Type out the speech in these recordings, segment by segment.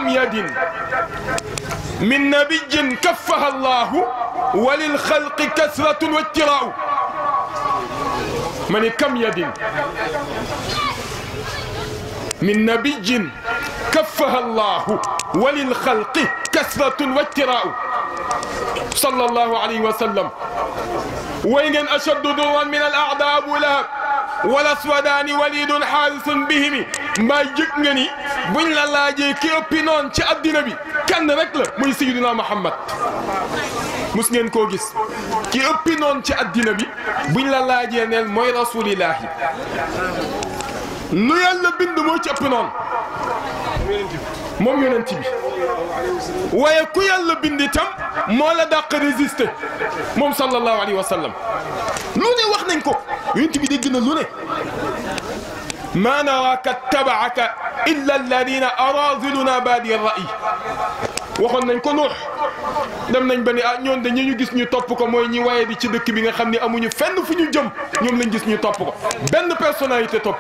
كم يد من نبي كفها الله وللخلق كثرة واتراء من كم يد من نبي كفها الله وللخلق كثرة واتراء صلى الله عليه وسلم وإن أشد ضرا من الأعداء أبو لهب والأسودان وليد حارس بهم ما يجني بن لا لاجي كي اوبينون تي ادنا بي كان رك لا موي سيدنا محمد مسنين كو غيس كي اوبينون تي ادنا بي بن لا لاجي نل موي رسول الله لو يالا بند مو تي اوبينون موم يوننتي بي waye ku yàlla bindi tam moo la dàq résister moom sallallahu alayhi wa sallam lu ne wax nañ ko yonent bi dégg na lu ne ma naraka tabaaka illa alladina araziluna baadi ar-ra'y waxoon nañ ko Nuux dem nañ ba ni ah ñoon de ñi ñu gis ñu topp ko mooy ñi waye di ci dëkk bi nga xam ni amuñu fenn fu ñu jëm ñoom lañ gis ñu topp ko benn personnalité topp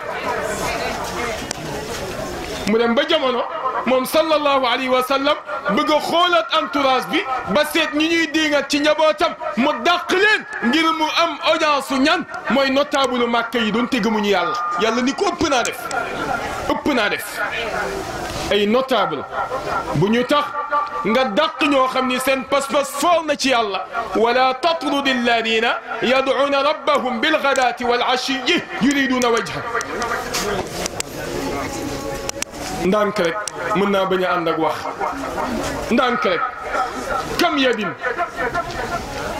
mu dem ba jamono moom sallallahu alayhi wa sallam bëgg a xoolaat entourage bi ba seet ñi ñuy diingat ci njabootam mu dàq leen ngir mu am audience su ñan mooy notable Màkka yi doon tegamuñu yàlla yàlla ni ko ëpp naa def ay notable bu ñu tax nga dàq ñoo xam ni seen pas-pas foor na ci yàlla wala tatrudi alladina yad'una rabbahum bilghadati wal ashiyyi yuriduna wajha ndànk rek mën naa bañ a ànd ak wax ndànk rek kam yadin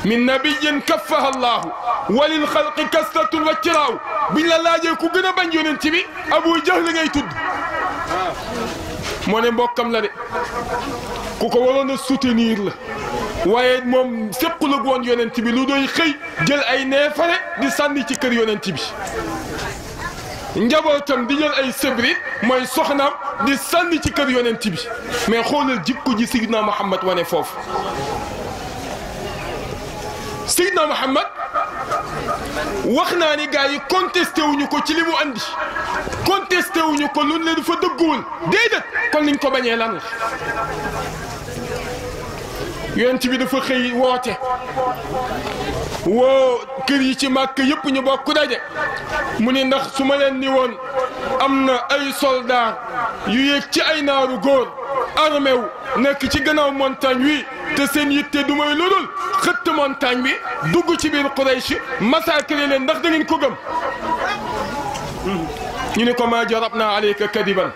min nabiyyin kaffaha allahu walil xalqi kasratun wa tiraaw biñ la laajee ku gën a bañ yonent bi Abu Jahl ngay tudd moo ne mbokkam la de ku ko waroon a soutenir la waaye moom séqul ak woon yonent bi lu doy xëy jël ay neefare di sànni ci kër yonent bi njabootam di jël ay sëbrit mooy soxnaam di sànni ci kër yonent bi mais xoolal jikko ji Seydina Muhammad wane foofu Seydina Muhammad wax naa ni gars yi contesté wuñu ko ci li mu andi contesté wuñu ko lu ne dafa dëgguwul déedéet kon niñ ko bañee lan la yonent bi dafa xëy woote woo kër yi ci màkk yëpp ñu bokk daje mu ni ndax su ma leen ni woon am na ay soldat yu yéeg ci ay naaru góor armé wu nekk ci gannaaw montagne wi te seen yitte du may ludul xëtt montagne bi dugg ci biir Quraysh massacré leen ndax da ngeen ko gëm ñu ne ko maa jarabna alayka kadiban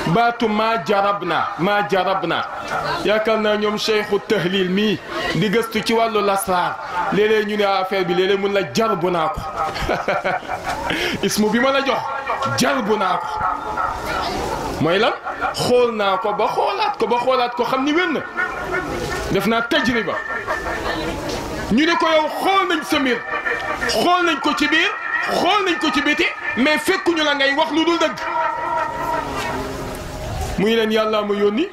baatu maa jarabna yaakaar naa ñoom cheikhu tahlil mii di gëstu ci wàllu lasraar léeg-léeg ñu ne affaire bi léeg-léeg mun la jarbu naa ko ismu bi ma la jox jarbu naa ko mooy lan xool naa ko ba xoolaat ko xam ni wér na def naa tajriba ñu ne ko yow xool nañ sa mbir xool nañ ko ci biir xool nañ ko ci biti mais fekkuñu la ngay wax lu dul dëgg muy leen yàllaa ma yónni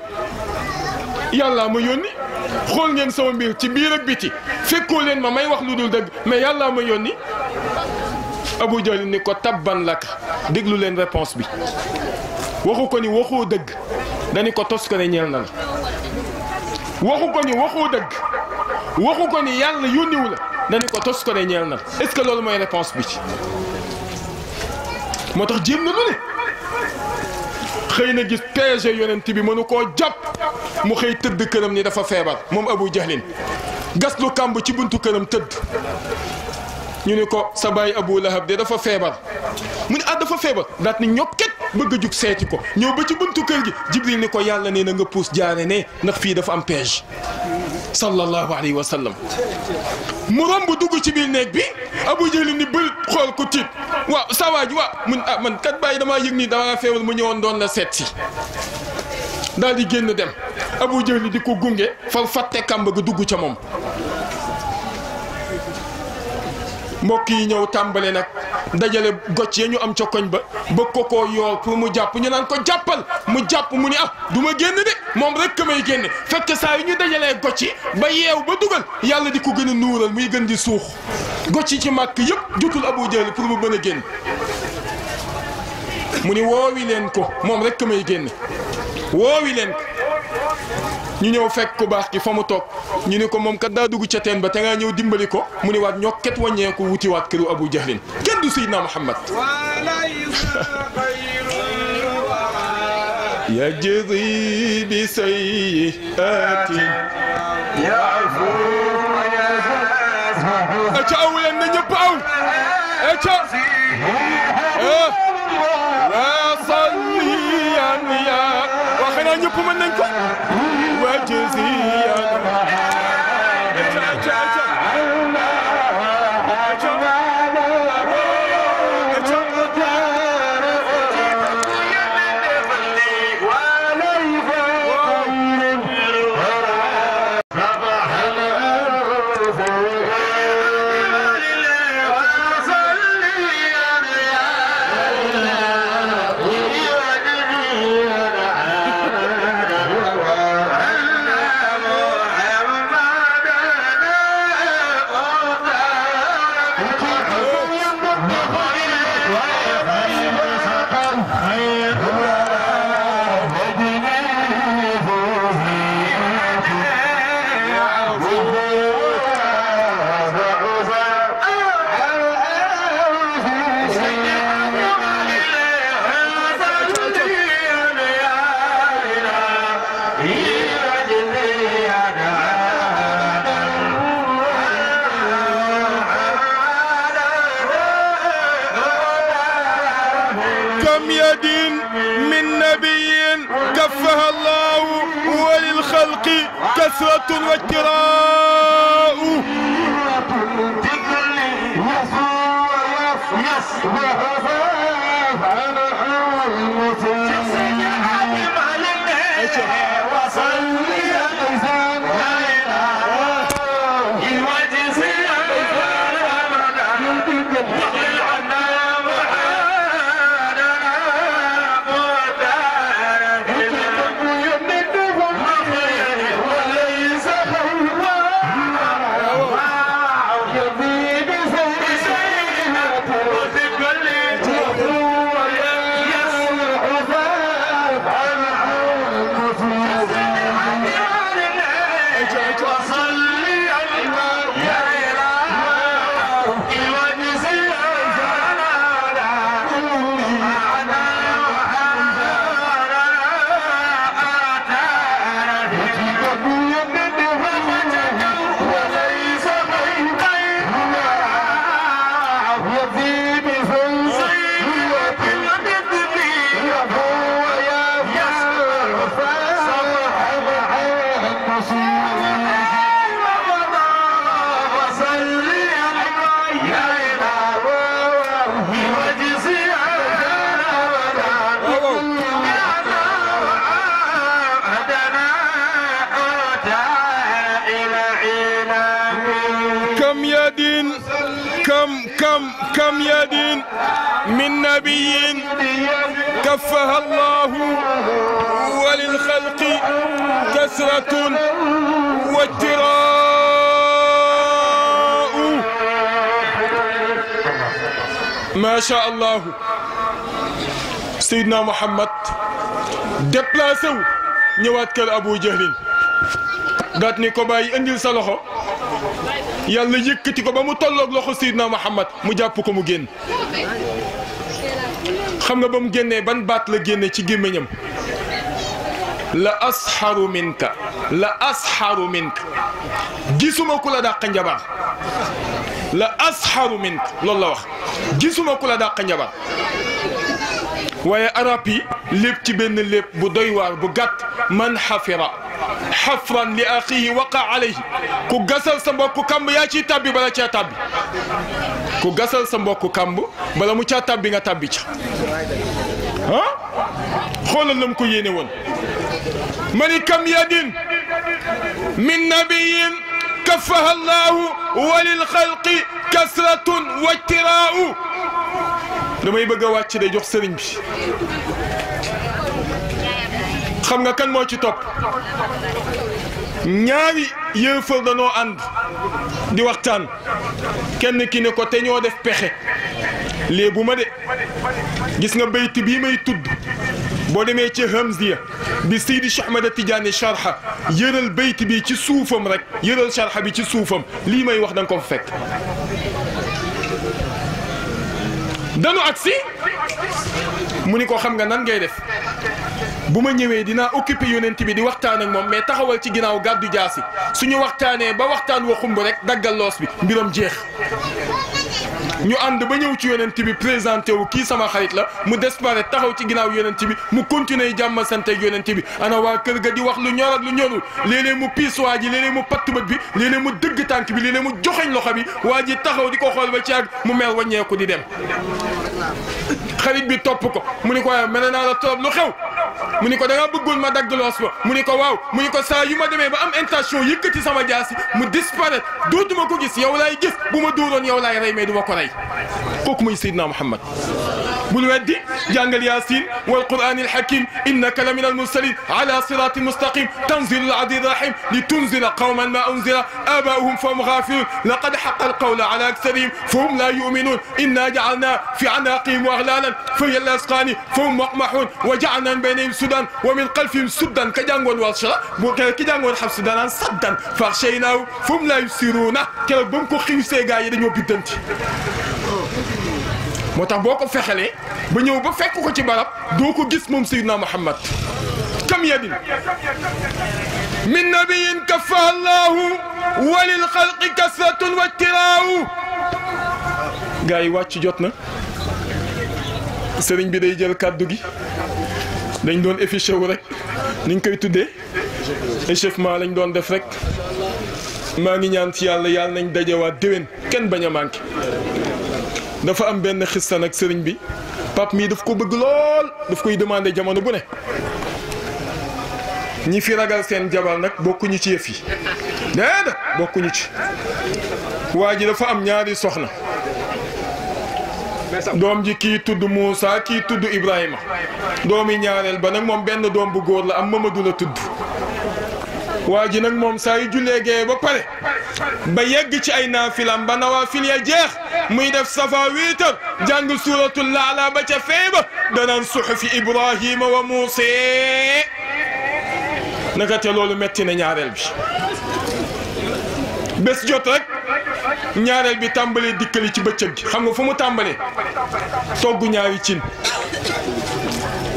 xool ngeen sama mbir ci biir ak biti fekkoo leen ma may wax lu dul dëgg mais yàllaa ma yónni Abu Jahl ni ko tabban laka déglu leen réponse bi waxu ko ni waxoo dëgg dañu ko tos ko ne ñeel na la waxu ko ni waxoo dëgg waxu ko ni yàlla yónniwu la dañu ko tos ko ne ñeel na la est-ce que loolu mooy réponse bi ci moo tax jéem na lu ne xëy na gis PG yonent bi mënu koo jàpp mu xëy tëdd këram ni dafa feebar moom Abu Jahlin gas lu kàmb ci buntu këram tëdd ñu ne ko sa baay Abu Lahab de dafa feebar mu ne dafa feebar daat ni ñokket bëgg a jug seeti ko ñëw ba ci buntu kër gi Jibril ni ko yàlla nee na nga puus jaare ne ndax fii dafa am PG sallallahu alayhi wa sallam mu romb dugg ci biir néeg bi Abu Jahl ni bël xool ko tiit waaw saa waay ji mun man kat bàyyi damaa yëg nii damaa feebar mu ñëwoon doon la seet si daal di génn dem Abu Jahl di ko gunge far fàtte kàmb ga dugg ca moom mbokk yi ñëw tàmbale nag dajale gocc ya ñu am ca koñ ba bëgg ko koo yoor pour mu jàpp ñu naan ko jàppal mu jàpp mu ni du ma génn de moom rek ka may génne fekk saa yu ñu dajalee gocc yi ba yeew ba dugal yàlla di ko gën a nuural muy gën di suux gocc yi ci màkk yëpp jotul Abu Jahl pour mu mën a génn mu ni woowi leen ko moom rek ka may génne woowi leen ko ñu ñëw fekk ku baax ki fa mu toog ñu ne ko moom kat daa dugg ca teen ba te ngaa ñëw dimbali ko mu ne waat ñokket wàññeeku wuti waat këru Abu Jahlin kenn du Seydina Muhammad يجزي بسيئات يعفو أجا أولا نجب أو أجا وصليا يا وخنا نجب منكم وجزيا كم يد من نبي كفها الله وللخلق كثرة واجتراء كم يد من نبي كفها الله وللخلق كثرة واجتراء ما شاء الله سيدنا محمد déplacé ñëwaat kër Abu Jahlin daat ni ko bàyyi indil sa loxo yàlla yëkkati ko ba mu tolloog loxo Seydina Muhammad mu jàpp ko mu génn xam nga ba mu génnee ban baat la génne ci gémmiñam la asxaru minka gisuma ku la dàq njabar la asxaru minka loolu la wax gisuma ku la dàq njabar waaye arab yi lépp ci benn lépp bu doy waar bu gàtt man xafira xafran li axihi waqa alayhi ku gasal sa mbokku kamb yaa ciy tabbi bala caa tabbi ku gasal sa mbokku kamb bala mu caa tabbi nga tabbi ca ah xoolal la mu ko yéene woon mani kam yadin min nabiyin kaffaha allahu walil xalqi kasratun wajtiraau damay bëgg a wàcc de jox sëriñ bi xam nga kan moo ci topp ñaari yëfër danoo ànd di waxtaan kenn ki ne ko te ñoo def pexe léebu ma de gis nga bayti bii may tudd boo demee ci Hamziya bi Seydi Cheikh Ahmad Tidiane sharha yëral bayt bi ci suufam rek yëral sharha bi ci suufam lii may wax da nga ko fa fekk danu agsi mu ni ko xam nga nan ngay def bu ma ñëwee dinaa occupé yonent bi di waxtaan ak moom mais taxawal ci ginnaaw gàddu jaasi suñu waxtaanee ba waxtaan wa xumb rek daggal loos bi mbiram jeex ñu ànd ba ñëw ci yonent bi présenté wu kii sama xarit la mu disparaître taxaw ci ginnaaw yonent bi mu continuer jàmm sant ak yonent bi ana waa kër ga di wax lu ñor ak lu ñorul léeg-léeg mu piis waa ji léeg-léeg mu patt bët bi léeg-léeg mu dëgg tànk bi léeg-léeg mu joxeñ loxo bi waa ji taxaw di ko xool ba ci àgg mu mer wàññeeku di dem xarit bi topp ko mu ni ko waaye mel naa la trop lu xew mu ni ko da nga bëggoon ma dagg loos ba mu ni ko waaw mu ni ko saa yu ma demee ba am intention yëkkati sama jaasi mu disparaître dootuma ko gis yow laay gis bu ma dóoroon yow laay rey mais du ma ko rey kooku mooy Seydina Muhammad bul weddi jàngal Yaasin wal Qur'aan al hakiim innaka la min al mursalin ala siraatin mustaqim tanzilu al aziiz rahim li tunzira qawman ma unzira aabaa'uhum fahum ghaafilun laqad haqqa al qawlu ala aktharihim fahum la yu'minun inna ja'alna fi a'naaqihim aghlaalan fahiya al azqaani fahum muqmahuun wa ja'alna min baynihim suddan wa min khalfihim suddan ka jàngoon Warsh bu ki jàngoon Hafs danaan saddan fa aghshaynaahu fahum la yubsiruuna keroog ba mu ko xiwsee gaa yi dañoo biddanti moo tax boo ko fexelee ba ñëw ba fekk ko ci barab doo ko gis moom Seydina Muhammad kam yadin min nabiyin kaffaha Allahu wa lil xalqi kasratun wa ijtiraahu gaa yi wàcc jot na sëriñ bi day jël kàddu gi dañ doon affiché wu rek niñ koy tuddee échauffement lañ doon def rek maa ngi ñaan ci yàlla yàlla nañ dajewaat déwén kenn bañ a manqué dafa am benn xista nag sëriñ bi pap mii daf ko bëgg lool daf koy demandé jamono bu ne ñi fi ragal seen jabar nag bokkuñu ci yëf yi déedéet bokkuñu ci waa ji dafa am ñaari soxna doom ji kii tudd Moussa kii tudd Ibrahima doomi ñaareel ba nag moom benn doom bu góor la am Mamadou la tudd waa ji nag moom saa yu jullee gee ba pare ba yegg ci ay naafilam ba nawaafil ya jeex muy def safa wiitar jàng suuratul Laala ba ca feeba danaan suxufi Ibrahima wa Muusa naka te loolu metti na ñaareel bi bés jot rek ñaareel bi tàmbalee dikkali ci bëccëg gi xam nga fu mu tàmbalee togg ñaari cin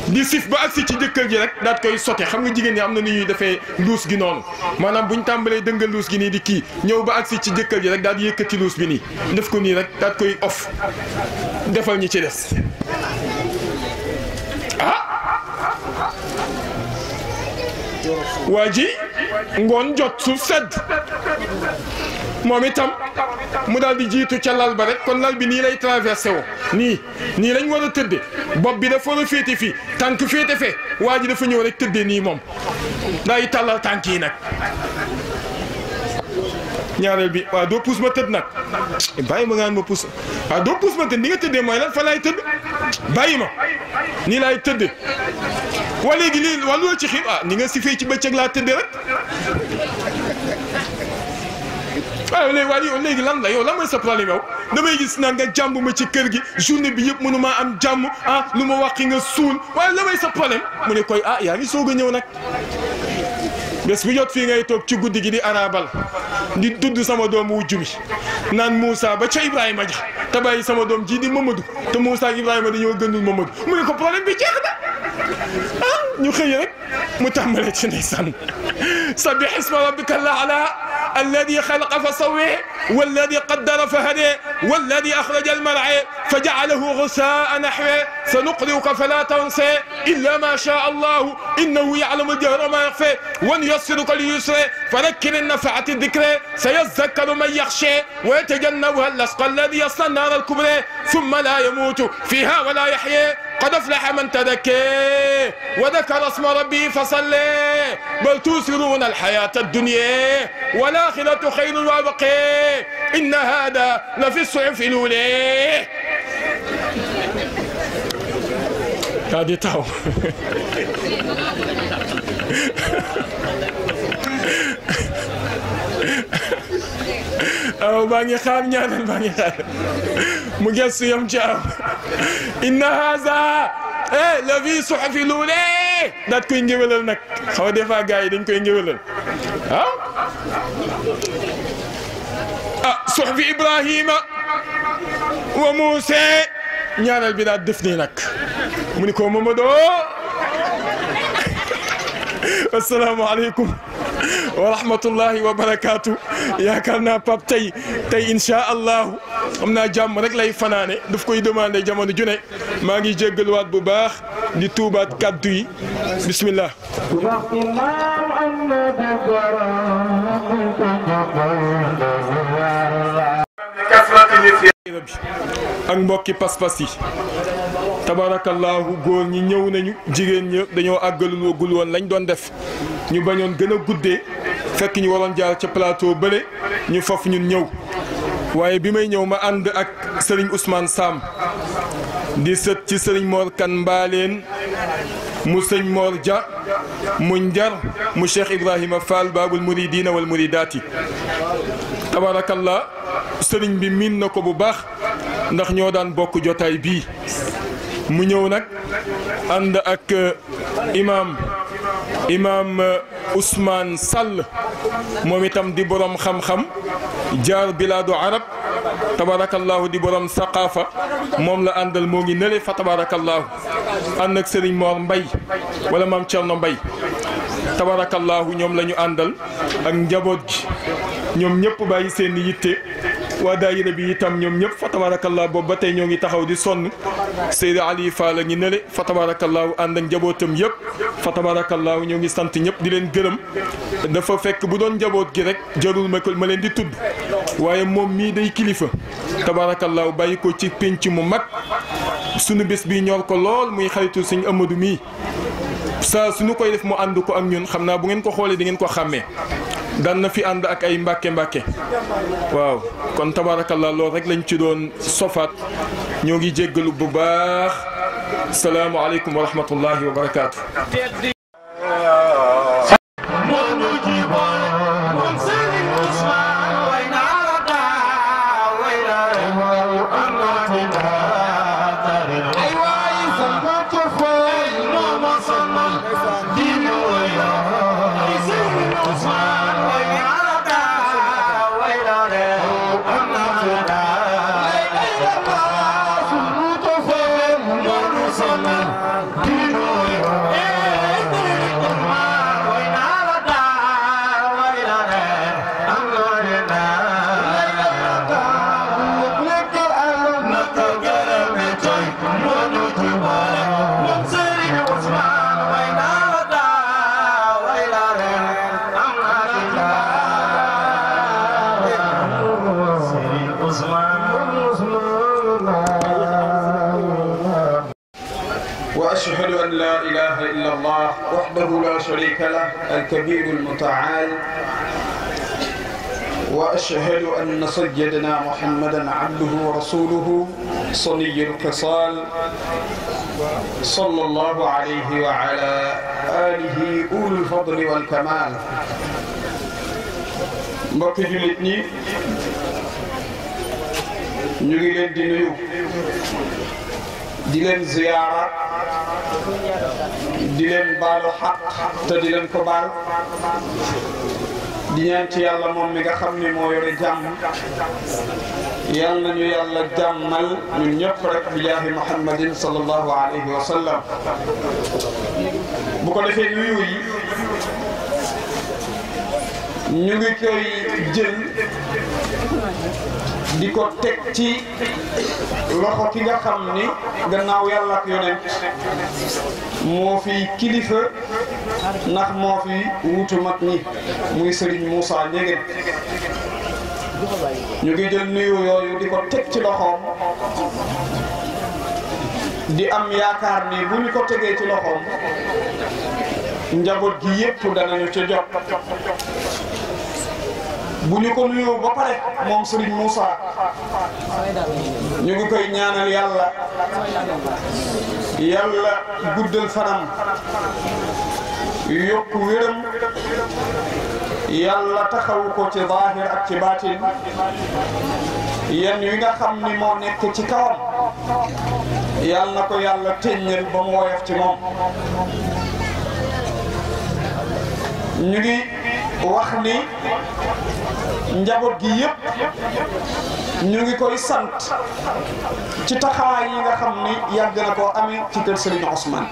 di sif ba agsi ci jëkkër ji rek daat koy sote xam nga jigéen ñi am na ni ñuy defee luus gi noonu maanaam buñ tàmbalee dëngal luus gi nii di kii ñëw ba agsi ci jëkkër ji rek daal di yëkkati luus bi nii def ko nii rek daat koy off defal ñi ci des ah waa ji ngoon jot suuf sedd moom itam mu daal di jiitu ca lal ba rek kon lal bi nii lay traversé wo nii lañ war a tëdde bopp bi dafa war a féete fii tànk féete fee waa ji dafa ñëw rek tëddee nii moom day tàllal tànk yi nag ñaareel bi waaw doo puus ma tëdd nag bàyyi ma ngaan ma puus waaw doo puus ma tëdd ni nga tëddee mooy lan fa laay tëdd bàyyi ma nii laay tëddee waa léegi lii wàllu ci xiir ni nga si fee ci bëccëg laa tëddee rek waaw léegi lan la yow lan mooy sa problème yow damay gis na nga jàmb ma ci kër gi journée bi yëpp mënu maa am jàmm lu ma waxi nga suul waaye la may sa problème mu ne koy yaa ngi soog a ñëw nag bés bu jot fii ngay toog ci guddi gi di arabal di tudd sama doom wujju bi naan Moussa ba ca Ibrahima ja te bàyyi sama doom ji di Mamadou te Moussa ak Ibrahima dañoo gënul Mamadou mu ne ko problème bi jeex na ñu xëy rek mu tàmbalee ci ndeysaan sabbih isma rabbika al-a'la الذي خلق فسوى والذي قدر فهدى والذي أخرج المرعى فجعله غثاء نحوه سنقرئك فلا تنسى إلا ما شاء الله إنه يعلم الجهر ما يخفى ونيسرك لليسرى فذكر إن نفعت الذكرى سيذكر من يخشى ويتجنبها الأشقى الذي يصلى النار الكبرى ثم لا يموت فيها ولا يحيى قد أفلح من تزكى وذكر اسم ربه فصلى بل توثرون الحياة الدنيا والآخرة خير وأبقى إن هذا لفي الصحف الأولى هذه تاو baa ngi xaar ñaanal baa ngi xaar mu gëstu yam ci aw inna haza la vie suxafi luulee daat koy ngéwélal nag xam nga des fois gars yi dañ koy ngéwélal suxafi Ibrahima wa Muusa ñaanal bi daal def nii nag mu ni ko Mamadou asalaamaaleykum wa rahmatullahi wa barakaatu yaakaar naa Pape tey incha allahu xam naa jàmm rek lay fanaane daf koy demandé jamono ju ne maa ngi jéggaluwaat bu baax di tuubaat kaddu yi bismillah. ak mbokki pas-pas yi tabarakallahu góor ñi ñëw nañu jigéen ñi dañoo àggalul woon lañ doon def ñu bañoon gën a guddee fekk ñu waroon jaar ca plateau bële ñu faf ñun ñëw waaye bi may ñëw ma ànd ak Serigne Ousmane Sam di sët ci Serigne Mor Kan Mbaaleen mu sëñ Mor Dia mu njar mu Cheikh Ibrahima Fall Babul Muridina wal Muridaati tabarakallah sëriñ bi miin na ko bu baax ndax ñoo daan bokk jotaay bii mu ñëw nag ànd ak imam Ousmane Sall moom itam di borom xam-xam jaar bilaadu arab tabarakallahu di borom saqaafa moom la àndal moo ngi nële fa tabarakallahu ànd ak sëriñ Mor Mbay wala maam Cerno Mbay tabarakallahu ñoom la ñu àndal ak njaboot gi ñoom ñëpp bàyyi seen yitte waa daayira bi itam ñoom ñëpp fa tabarakallah boobu ba tey ñoo ngi taxaw di sonn Seydi Ali Fall ngi nele fa tabarakallah ànd ak njabootam yëpp fa tabarakallah ñoo ngi sant ñëpp di leen gërëm dafa fekk bu doon njaboot gi rek jarul ma leen di tudd waaye moom mii day kilifa tabarakallah bàyyi ko ci pénc mu mag sunu bés bi ñor ko lool muy xaritu sëñ Amadou mii saa suñu koy def mu ànd ko ak ñun xam naa bu ngeen ko xoolee di ngeen ko xàmmee daan na fi ànd ak ay mbàkke waaw kon tabarakallah loolu rek lañ ci doon sofaat ñoo ngi jéggalu bu baax salaamualeykum wa rahmatullahi wa barakaatu. وأشهد أن لا إله إلا الله وحده لا شريك له الكبير المتعال وأشهد أن سيدنا محمدا عبده ورسوله صلي الخصال صلى الله عليه وعلى آله أولي الفضل والكمال. mbokk jullit ñi ñu ngi leen di nuyu di leen ziyaara di leen baalu xaq te di leen ko baal di ñaan ci yàlla moom mi nga xam ne moo yore jàmm yal nañu yàlla jàmmal ñun ñëpp rek bi jaahi muhammadin sallallahu alayhi wa sallam. bu ko defee nuyu yi ñu ngi koy jël di ko teg ci loxo ki nga xam ni gannaaw yàlla ak yonent moo fi kilifa ndax moo fi wutu mag ñi muy Serigne Moussa Ndiéguène ñu ngi jël nuyu yooyu di ko teg ci loxoom di am yaakaar ni bu ñu ko tegee ci loxoom njaboot gi yépp danañu ci jot bu ñu ko nuyoo ba pare moom Serigne Moussa ñu ngi koy ñaanal yàlla yàlla guddal fanam yokk wéram yàlla taxawu ko ci zaahir ak ci baatin yéen wi nga xam ni moo nekk ci kawam yàlla na ko yàlla teññal ba mu woyof ci moom. ñu ngi wax ni njaboot gi yépp ñu ngi koy sant ci taxawaay yi nga xam ni yàgg na koo amee ci kër Serigne Ousmane.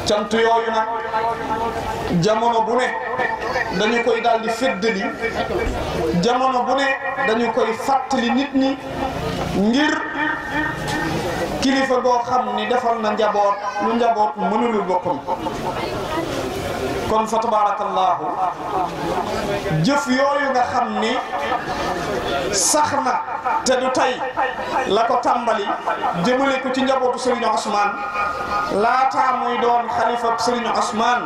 cant yooyu nag jamono bu ne dañu koy daal di feddali jamono bu ne dañu koy fàttali nit ñi ngir kilifa goo xam ni defal na njaboot lu njaboot mënulul boppam. kon fa tabarakallahu jëf yooyu nga xam ni sax na te du tey la ko tàmbali jëmale ko ci njabootu Serigne Ousmane laataa muy doon xalifa Serigne Ousmane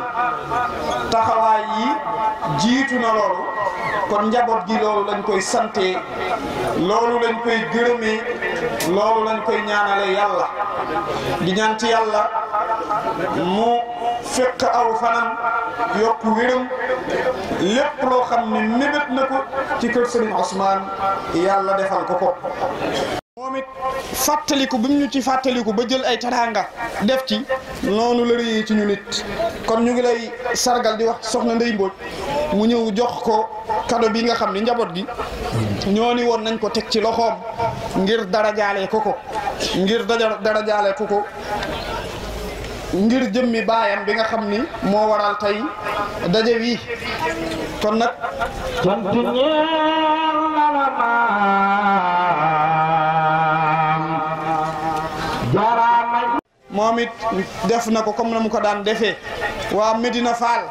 taxawaay yi jiitu na loolu. kon njaboot gi loolu lañ koy sante loolu lañ koy gërëmee loolu lañ koy ñaanale yàlla di ñaan ci yàlla mu fekk aw fanam yokk wéram lépp loo xam ne mébét na ko ci kër Serigne Ousmane yàlla defal ko ko. moom it fàttaliku bi mu ñu ci fàttaliku ba jël ay teraanga def ci noonu la rëyee ci ñu nit. kon ñu ngi lay sargal di wax soxna Ndeye Mbodj mu ñëw jox ko cadeau bi nga xam ne njaboot gi ñoo ni woon nañ ko teg ci loxoom ngir darajaale ko ngir darajaale ko ngir jëmmi baayam bi nga xam ni moo waral tey daje wi kon nag moom it def na ko comme na mu ko daan defee waa Medina Fall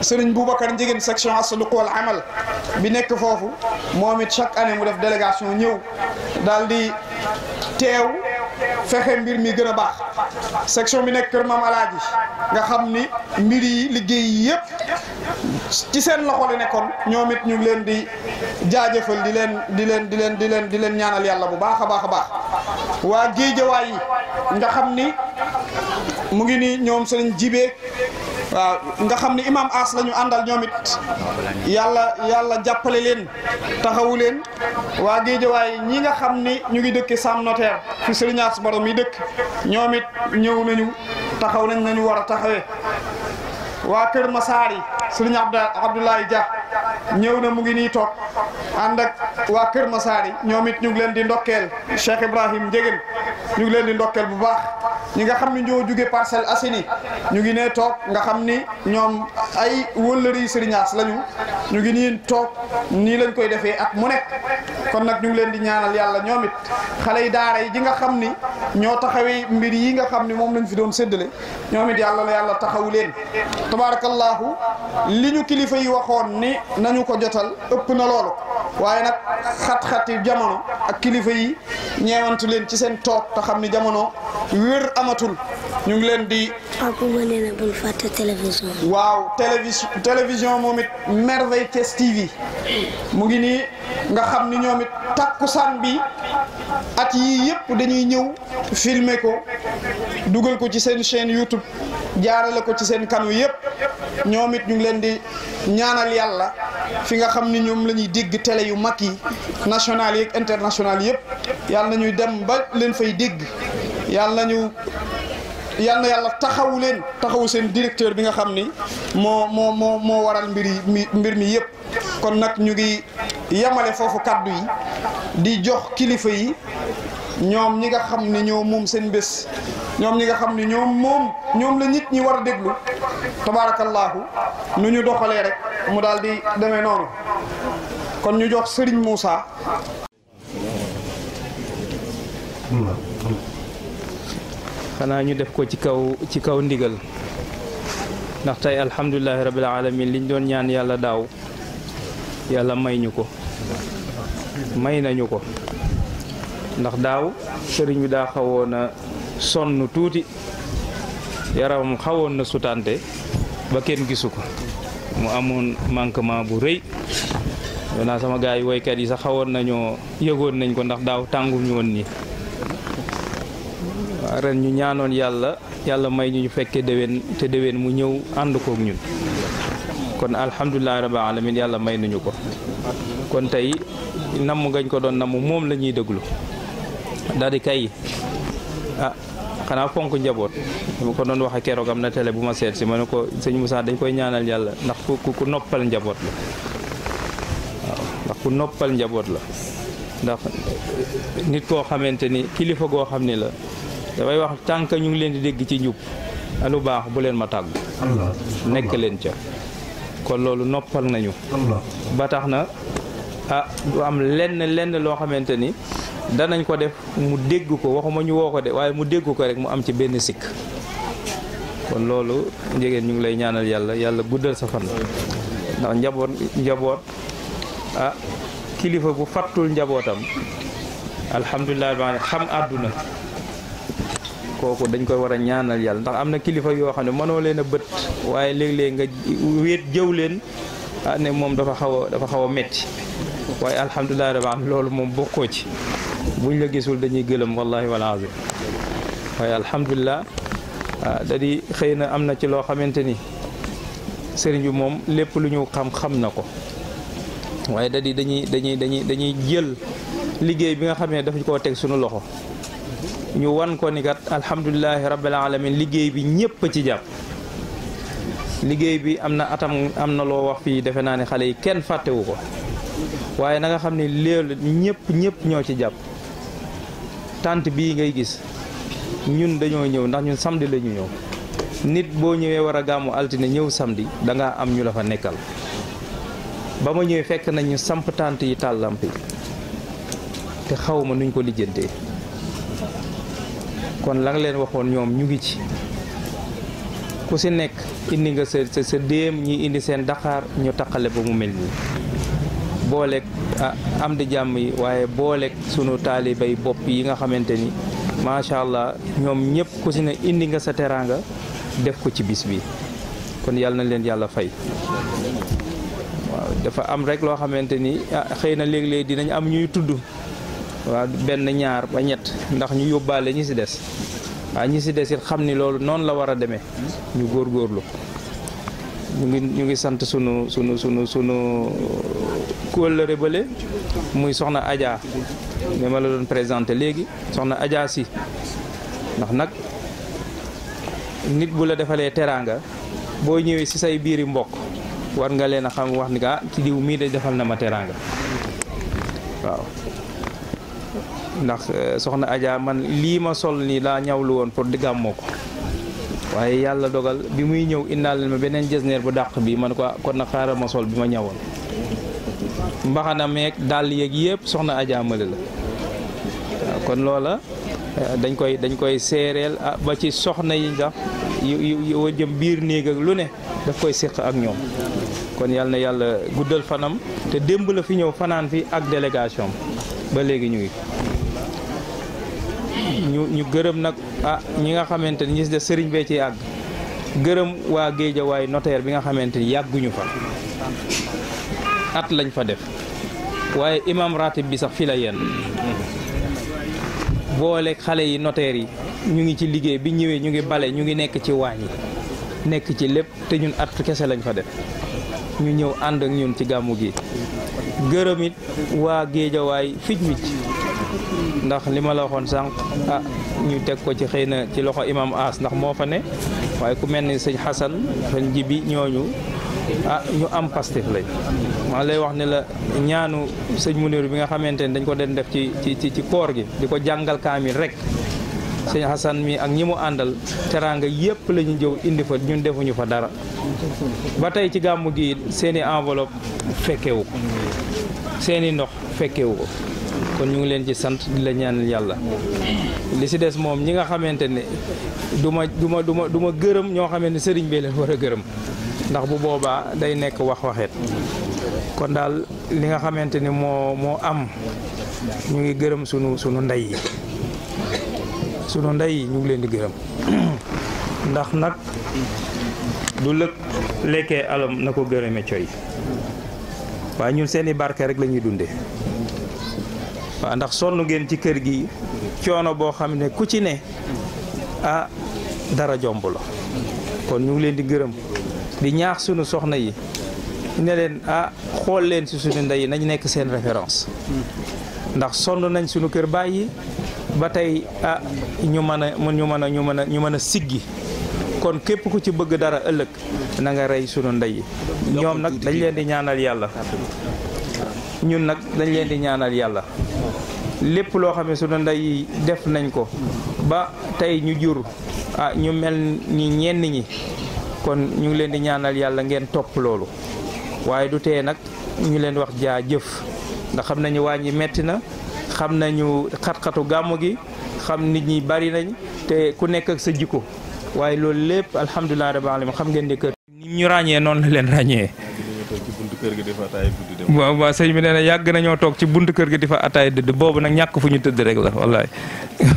Serigne Boubacar Ndiéguène section asluq wal amal bi nekk foofu moom it chaque année mu def délégation ñëw daal di teew fexe mbir mi gën a baax. section bi nekk kër Maam Alaaji nga xam ni mbir yi liggéey yi yëpp ci seen loxo la nekkoon ñoom it ñu ngi leen di jaajëfal di leen ñaanal yàlla bu baax a baax a baax. waa Géejawaay yi nga xam ni mu ngi nii ñoom sëriñ Jibee waaw nga xam ni imam As la ñu àndal ñoom it yàlla jàppale leen taxawu leen. waa Géejawaay ñi nga xam ni ñu ngi dëkk Sam Notaire fi sëriñ As borom yi dëkk ñoom it ñëw nañu taxaw nañu war a taxawee. waa Kër Masaar yi sëriñ Abdoulaye Dia ñëw na mu ngi nii toog ànd ak waa Kër Masaar yi ñoom it ñu ngi leen di ndokkeel Cheikh Ibrahim Ndiéguène ñu ngi leen di ndokkeel bu baax. ñi nga xam ni ñoo jóge Parcelles Assainies ñu ngi nee toog nga xam ni ñoom ay wëllëri Serigne As lañu ñu ngi nii toog nii lañ koy defee at mu nekk. kon nag ñu ngi leen di ñaanal yàlla ñoom it xale yi daara yi ji nga xam ni ñoo taxawee mbir yi nga xam ni moom lañ fi doon séddale ñoom it yàlla taxawu leen. tabarakallahu li ñu kilifa yi waxoon ni nañu ko jotal ëpp na loolu waaye nag xat-xati jamono ak kilifa yi ñeewantu leen ci seen toog te xam ni jamono wér amatul ñu ngi leen di. Papa ma nee na bul fàtte télévision. waaw télévision moom it Merveille Thiès TV mu ngi nii nga xam ni ñoom it takkusaan bi at yii yëpp dañuy ñëw filmer ko dugal ko ci seen chaîne YouTube jaarale ko ci seen kanu yëpp ñoom it ñu ngi leen di ñaanal yàlla fi nga xam ni ñoom la ñuy dégg télé yu mag yi national yi ak international yëpp yàlla na ñuy dem ba leen fay dégg yàlla na yàlla taxawu leen taxawu seen directeur bi nga xam ni moo waral mbir mi yëpp. kon nag ñu ngi yemale foofu kaddu yi di jox kilifa yi ñoom ñi nga xam ni ñoom moom seen bés ñoom ñi nga xam ni ñoom la nit ñi war a déglu tabaarakallaahu nu ñu doxalee rek mu daal di demee noonu kon ñu jox Serigne Moussa. xanaa ñu def ko ci kaw ndigal ndax tey alhamdulilahi rabbil alamin liñ doon ñaan yàlla daaw yàlla may ñu ko may nañu ko ndax daaw sëriñ bi daa xawoon a sonn tuuti yaramam xawoon na sutante ba kenn gisu ko mu amoon manquement bu rëy naa sama gars yi woykat yi sax xawoon nañoo yëgoon nañ ko ndax daaw tàngul ñu woon nii ren ñu ñaanoon yàlla may ñu fekkee déwén te déwén mu ñëw ànd kook ñun kon alhamdulilah rabbil alamin yàlla may nañu ko kon tey namm ngañ ko doon namm moom la ñuy déglu daal di kay xanaa fonk njaboot dama ko doon waxe keroog am na télé bu ma seet si ma ne ko sëñ Moussa dañ koy ñaanal yàlla ndax ku noppal njaboot la waaw ndax ku noppal njaboot la ndax nit koo xamante ni kilifa goo xam ni la dafay wax tànk ñu ngi leen di dégg ci njub lu baax bu leen ma tàggu nekk leen ca kon loolu noppal nañu ba tax na du am lenn loo xamante ni danañ ko def mu dégg ko waxuma ñu woo ko de waaye mu dégg ko rek mu am ci benn sikk kon loolu njegéen ñu ngi lay ñaanal yàlla guddal sa fan ndax njaboot kilifa bu fattul njabootam alhamdulilah ba xam àdduna kooku dañ koy war a ñaanal yàlla ndax am na kilifa yoo xam ne mënoo leen a bët waaye léeg-léeg nga wéet jëw leen ne moom dafa xaw a metti waaye alhamdulilah rabbi loolu moom bokkoo ci buñ la gisul dañuy gëlëm wallahi wal azim waaye alhamdulilah da di xëy na am na ci loo xamante ni sëriñ bi moom lépp lu ñu xam na ko waaye da di dañuy jël liggéey bi nga xam ne dafa koo teg suñu loxo ñu wan ko ni kat alhamdulilahi rabbil alamin liggéey bi ñëpp ci jàpp liggéey bi am na atam am na loo wax fii defe naa ne xale yi kenn fàttewu ko waaye na nga xam ne léelu ñëpp ñoo ci jàpp tànt bii ngay gis ñun dañoo ñëw ndax ñun samedi la ñu ñëw nit boo ñëwee war a gàmmu altine ñëw samedi da ngaa am ñu la fa nekkal ba ma ñëwee fekk nañ ñu samp tànt yi tàllamp yi te xaw ma nuñ ko lijjantee kon la nga leen waxoon ñoom ñu ngi ci ku si nekk indi nga sa déem ñi indi seen daqaar ñu taqale ba mu mel nii booleeg am di jàmm yi waaye booleeg sunu taalibay bopp yi nga xamante ni macha allah ñoom ñëpp ku si ne indi nga sa teraanga def ko ci bis bi kon yàlla na leen yàlla fay waaw dafa am rek loo xamante ni xëy na léeg-léeg dinañ am ñuy tudd waaw benn ñaar ba ñett ndax ñu yóbbaale ñi si des waaw ñi si des it xam ni loolu noonu la war a demee ñu góorgóorlu ñu ngi sant sunu kóllëre bële muy soxna Adja ne ma la doon présenté léegi soxna Adja si ndax nag nit bu la defalee teraanga boo ñëwee si say biiri mbokk war nga leen a xam wax ni ka ci diw mii de defal na ma teraanga waaw ndax soxna Adja man lii ma sol nii laa ñawlu woon pour di gàmmoo ko waaye yàlla dogal bi muy ñëw indaale ma beneen jesneer bu dàq bi man ko kon na xaaral ma sol bi ma ñawoon mbaxana meeg dàll yeeg yëpp soxna Adja male la waaw kon loola dañ koy seereel ba ci soxna yi sax yu jëm biir néeg ak lu ne daf koy séq ak ñoom kon yàlla na yàlla guddal fanam te démb la fi ñëw fanaan fi ak délégation ba léegi ñu gërëm nag ñi nga xamante ni ñi si des sëriñ bee ci àgg gërëm waa Géejawaay notaire bi nga xamante ni yàgguñu fa at lañ fa def waaye imam ratib bi sax fi la yenn boole xale yi notaire yi ñu ngi ci liggéey bi ñëwee ñu ngi bale ñu ngi nekk ci waañ yi nekk ci lépp te ñun at kese lañ fa def ñu ñëw ànd ak ñun ci gàmmu gi gërëm it waa Géejawaay fij wicc ndax li ma la waxoon sànq ñu teg ko ci xëy na ci loxo imam As ndax moo fa ne waaye ku mel ni sëñ Xasan sëñ Jibi ñooñu ñu am Pastef lañ maa lay wax ne la ñaanu sëñ Muniru bi nga xamante ne dañ ko den def ci koor gi di ko jàngal kaamil rek sëñ Xasan mi ak ñi mu àndal teraanga yépp la ñu jëw indi fa ñun defuñu fa dara ba tey ci gàmmu gi seeni enveloppe fekkewu ko seeni ndox fekkewu ko kon ñu ngi leen ci sant di la ñaanal yàlla li si des moom ñi nga xamante ne du ma gërëm ñoo xamante ne sëriñ bee leen war a gërëm ndax bu boobaa day nekk waxeet kon daal li nga xamante ni moo am ñu ngi gërëm sunu ndey yi sunu ndey yi ñu ngi leen di gërëm ndax nag du lekkee alam na ko gërëme coy waaye ñun seeni barke rek la ñuy dundee waaw ndax sonn ngeen ci kër gi coono boo xam ne ku ci ne dara jomb la kon ñu ngi leen di gërëm di ñaax sunu soxna yi ne leen xool leen si suñu ndey nañ nekk seen référence ndax sonn nañ suñu kër bàyyi ba tey ñu mën a siggi kon képp ku ci bëgg dara ëllëg na nga rey sunu ndey ñoom nag dañ leen di ñaanal yàlla ñun nag dañ leen di ñaanal yàlla lépp loo xam ne sunu ndey def nañ ko ba tey ñu jur ñu mel ni ñenn ñi kon ñu ngi leen di ñaanal yàlla ngeen topp loolu waaye du tee nag ñu leen wax jaa jëf ndax xam nañu wàññi metti na xam nañu xat-xatu gàmmu gi xam nit ñi bari nañ te ku nekk ak sa jikko waaye loolu lépp alhamdulilah rabbil alamin xam ngeen ni kër ni ñu ràññee noonu la leen ràññee. waaw sëñ bi nee na yàgg nañoo toog ci buntu kër gi di fa ataay dëdd boobu nag ñàkk fu ñu tëdd rek la wallaay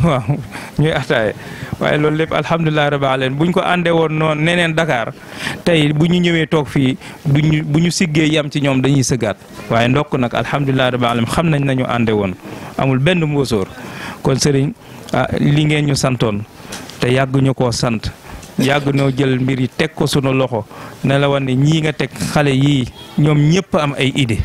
waaw ñuy ataaye waaye loolu lépp alhamdulilah rabbil alamin buñ ko àndee woon noonu neneen Dakar tey bu ñu ñëwee toog fii bu ñu siggee yam ci ñoom dañuy sëggaat waaye ndokk nag alhamdulilah rabbil alamin xam nañ nañu àndee woon amul benn mbóosóor kon sëriñ li ngeen ñu santoon te yàgg ñu koo sant yàgg noo jël mbir yi teg ko sunu loxo ne la wan ne ñii nga teg xale yii ñoom ñëpp am ay idée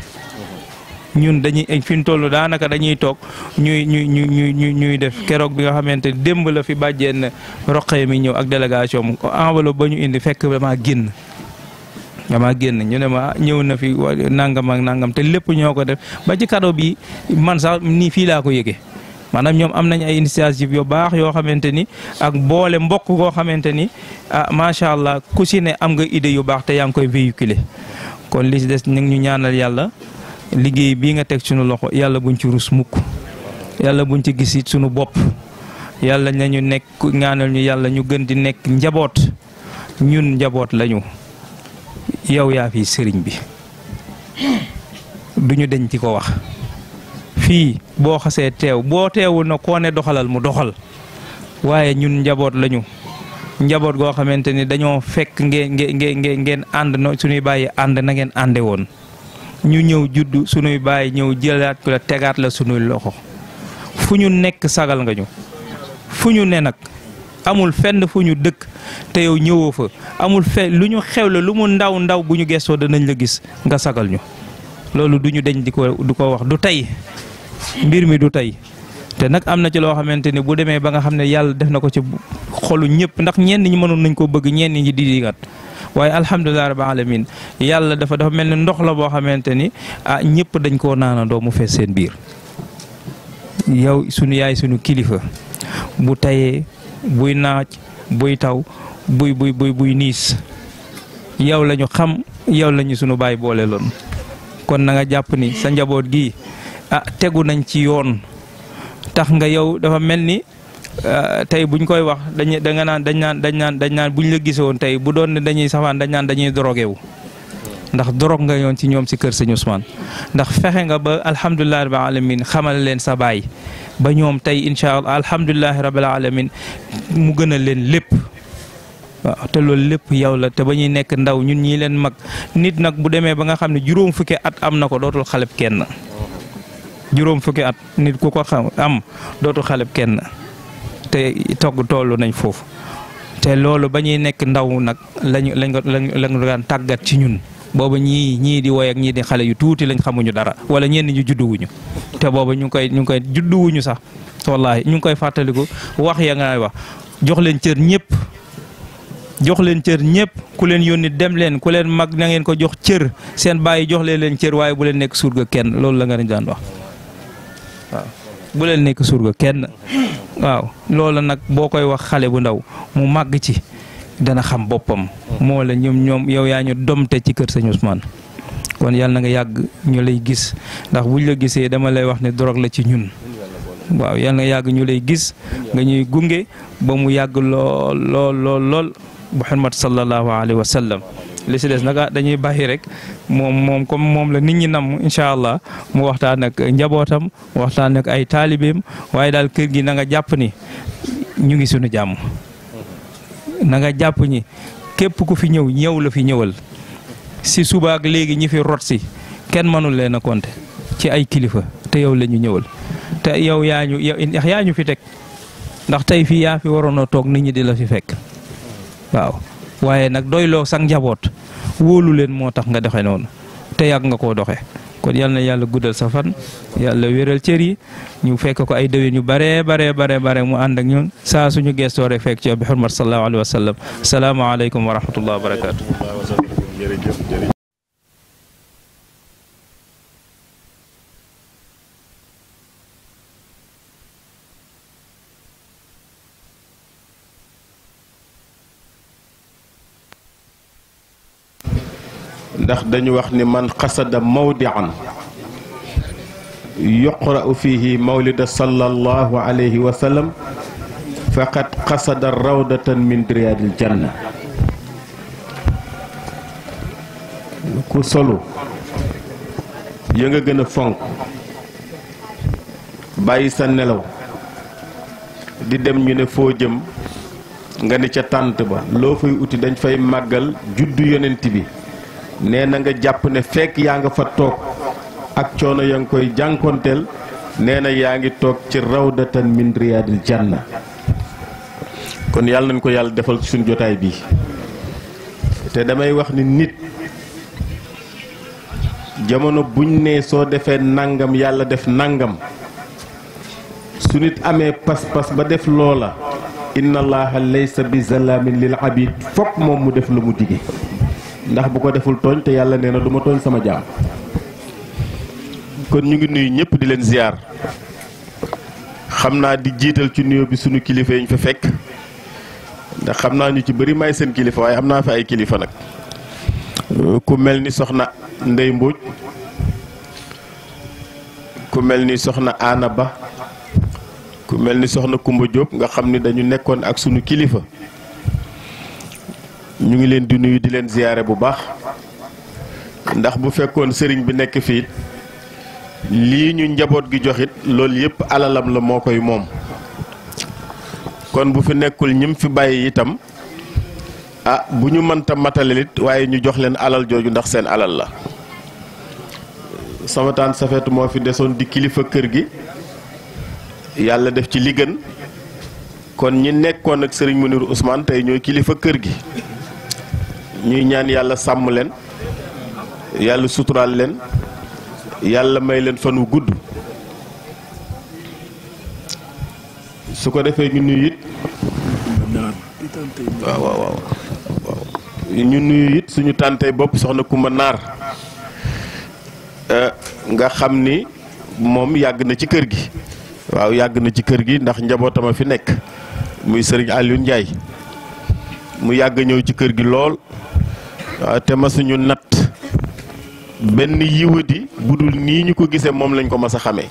ñun dañuy fi ñu toll daanaka dañuy toog ñuy def keroog bi nga xamante démb la fi bàjjeen roqee mi ñëw ak délégation mu enveloppe ba ñu indi fekk damaa génn ñu ne ma ñëw na fi nangam ak nangam te lépp ñoo ko def ba ci cadeau bi man sax nii fii laa ko yëgee maanaam ñoom am nañ ay initiative yu baax yoo xamante ni ak boole mbokk goo xamante ni macha allah ku si ne am nga idée yu baax te yaa ngi koy véhiculer kon li si des ñu ngi ñu ñaanal yàlla liggéey bii nga teg suñu loxo yàlla buñ ci rus mukk yàlla buñ ci gis it suñu bopp yàlla nañu nekk ñaanal ñu yàlla ñu gën di nekk njaboot ñun njaboot lañu yow yaa fi sëriñ bi duñu deñ ci ko wax. fii boo xasee teew boo teewul na koo ne doxalal mu doxal waaye ñun njaboot lañu njaboot goo xamante ni dañoo fekk ngeen ànd no suñuy bàyyi ànd na ngeen ànde woon ñu ñëw juddu suñuy bàyyi ñëw jëlaat ko la tegaat la suñuy loxo fu ñu nekk sagal nga ñu fu ñu ne nag amul fenn fu ñu dëkk te yow ñëwoo fa amul lu ñu xewle lu mu ndaw ndaw bu ñu gestoo danañ la gis nga sagal ñu loolu du ñu deñ du ko wax du tey mbir mi du tey te nag am na ci loo xamante ni bu demee ba nga xam ne yàlla def na ko ci xolu ñëpp ndax ñenn ñi mënoon nañ ko bëgg ñenn ñi di digat waaye alhamdulilah rabbil alamin yàlla dafa mel ni ndox la boo xamante ni ñëpp dañ koo naanandoo mu fees seen biir yow sunu yaay sunu kilifa bu tayee buy naaj buy taw buy niis yow la ñu xam yow la ñu sunu baay boole loon kon na nga jàpp ni sa njaboot gi tegu nañ ci yoon tax nga yow dafa mel ni tey buñ koy wax dañ naan buñ la gisoon tey bu doon ne dañuy safaan dañ naan dañuy drogué wu ndax drogue nga yoon ci ñoom si kër sëñ Ousmane ndax fexe nga ba alhamdulilah rabbil alamin xamal leen sa baay ba ñoom tey incha allah alhamdulilah rabbil alamin mu gën a leen lépp. waaw te loolu lépp yow la te ba ñuy nekk ndaw ñun ñii leen mag nit nag bu demee ba nga xam ne juróom fukki at am na ko dootul xaleb kenn juróom fukki at nit ku ko xam am dootul xaleb kenn te togg tollu nañ foofu te loolu ba ñuy nekk ndaw nag lañu daan tàggat ci ñun booba ñii di woy ak ñii di xale yu tuuti lañ xamuñu dara wala ñenn ñu judduwuñu te booba ñu ngi koy judduwuñu sax wallaahi ñu ngi koy fàttaliku wax ya ngay wax jox leen cër ñëpp ku leen yónni dem leen ku leen mag na ngeen ko jox cër seen bàyyi jox leen cër waaye bu leen nekk surga kenn loolu la nga daan wax waaw bu leen nekk surga kenn waaw loolu nag boo koy wax xale bu ndaw mu màgg ci dana xam boppam moo la ñoom yow yaa ñu domte ci kër sëñ Ousmane kon yàlla na nga yàgg ñu lay gis ndax buñ la gisee dama lay wax ne drogue la ci ñun waaw yàlla na yàgg ñu lay gis nga ñuy gunge ba mu yàgg lool bu xurmat sallallahu alayhi wa sallam li si des nag dañuy bàyyi rek moom comme moom la nit ñi nam incha allah mu waxtaan ak njabootam waxtaan ak ay taalibeem waaye daal kër gi na nga jàpp ni ñu ngi sunu jàmm na nga jàpp ni képp ku fi ñëw la fi ñëwal si suba ak léegi ñi fi rot si kenn mënul leen a compter ci ay kilifa te yow la ñu ñëwal te yow yaa ñu fi teg ndax tey fii yaa fi waroon a toog nit ñi di la fi fekk. waaw waaye nag doyloo sax njaboot wóolu leen moo tax nga doxe noonu te yàgg nga koo doxee kon yal na yàlla guddal sa fan yàlla wéral cër yi ñu fekk ko ay déwén yu bare mu ànd ak ñun saa suñu gestoo rek fekk ci bi xurmat sallallahu alayhi wa sallam salaamaaleykum wa rahmatullah wa barakaatu. ndax dañu wax ni man qasada mawdian yuqra'u fihi mawlida sallallahu alayhi wa sallam faqad qasada rawdatan min riyadil janna. ku solu ya nga gën a fonk bàyyi sa nelaw di dem ñu ne foo jëm nga ne ca tànt ba loo fay uti dañ fay màggal juddu yonent bi nee na nga jàpp ne fekk yaa nga fa toog ak coono ya nga koy jànkonteel nee na yaa ngi toog ci rawdatan min riyadil janna. kon yàlla nañ ko yàlla defal ci suñu jotaay bi te damay wax ni nit jamono buñ ne soo defee nangam yàlla def nangam su nit amee pas-pas ba def loola inna allaha laysa bi zalamin lil abid fokk moom mu def lu mu dige ndax bu ko deful tooñ te yàlla nee na du ma tooñ sama jaam. kon ñu ngi nuyu ñëpp di leen ziyaar xam naa di jiital ci nuyoo bi sunu kilifa yi ñu fa fekk ndax xam naa ñu ci bëri may seen kilifa waaye am naa fi ay kilifa nag ku mel ni soxna Ndey Mbóoj ku mel ni soxna Aana Ba ku mel ni soxna Kumba Jóob nga xam ni dañu nekkoon ak sunu kilifa ñu ngi leen di nuyu di leen ziyaare bu baax ndax bu fekkoon sëriñ bi nekk fii lii ñu njaboot gi joxit loolu yëpp alalam la moo koy moom kon bu fi nekkul ñim fi bàyyi itam bu ñu mënta matalelit waaye ñu jox leen alal jooju ndax seen alal la. sama taan Safeetu moo fi desoon di kilifa kër gi yàlla def ci li gën kon ñi nekkoon ak sëriñ Muniru Ousmane tey ñooy kilifa kër gi ñuy ñaan yàlla sàmm leen yàlla suturaal leen yàlla may leen fan wu gudd. su ko defee ñu nuyu it waaw ñu nuyu it suñu tàntey bopp soxna Kumba Naar nga xam ni moom yàgg na ci kër gi waaw yàgg na ci kër gi ndax njabootama fi nekk muy sëriñ Aliou Ndiaye mu yàgg ñëw ci kër gi lool te masuñu natt benn yiwadi bu dul nii ñu ko gisee moom lañ ko mas a xamee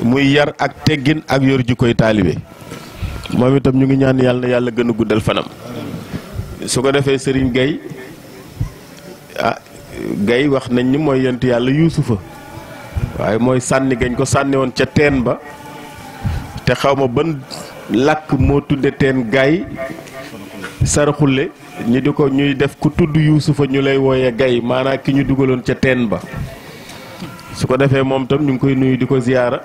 muy yar ak teggin ak yor ji koy taalibe moom itam ñu ngi ñaan yàlla na yàlla gën a guddal fanam. su ko defee sëriñ Gaye Gaye wax nañ ni mooy yonent yàlla yuusufa waaye mooy sànni gañ ko sànni woon ca teen ba te xaw ma ban làkk moo tudde teen Gaye saraxule ñi di ko ñuy def ku tudd yuusufa ñu lay wooyee Gaye maanaam ki ñu dugaloon ca teen ba. su ko defee moom tam ñu ngi koy nuyu di ko ziyaara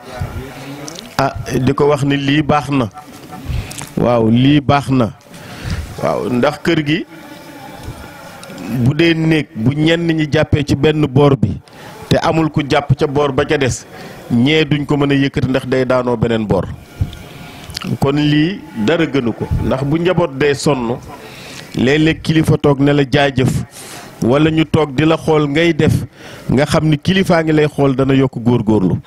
di ko wax ni lii baax na waaw lii baax na waaw ndax kër gi bu dee néeg bu ñenn ñi jàppee ci benn boor bi te amul ku jàpp ca boor ba ca des ñee duñ ko mën a yëkkati ndax day daanoo beneen boor kon lii dara gënu ko ndax bu njaboot dee sonn léeg-léeg kilifa toog ne la jaajëf wala ñu toog di la xool ngay def nga xam ni kilifaa ngi lay xool dana yokk góorgóorlu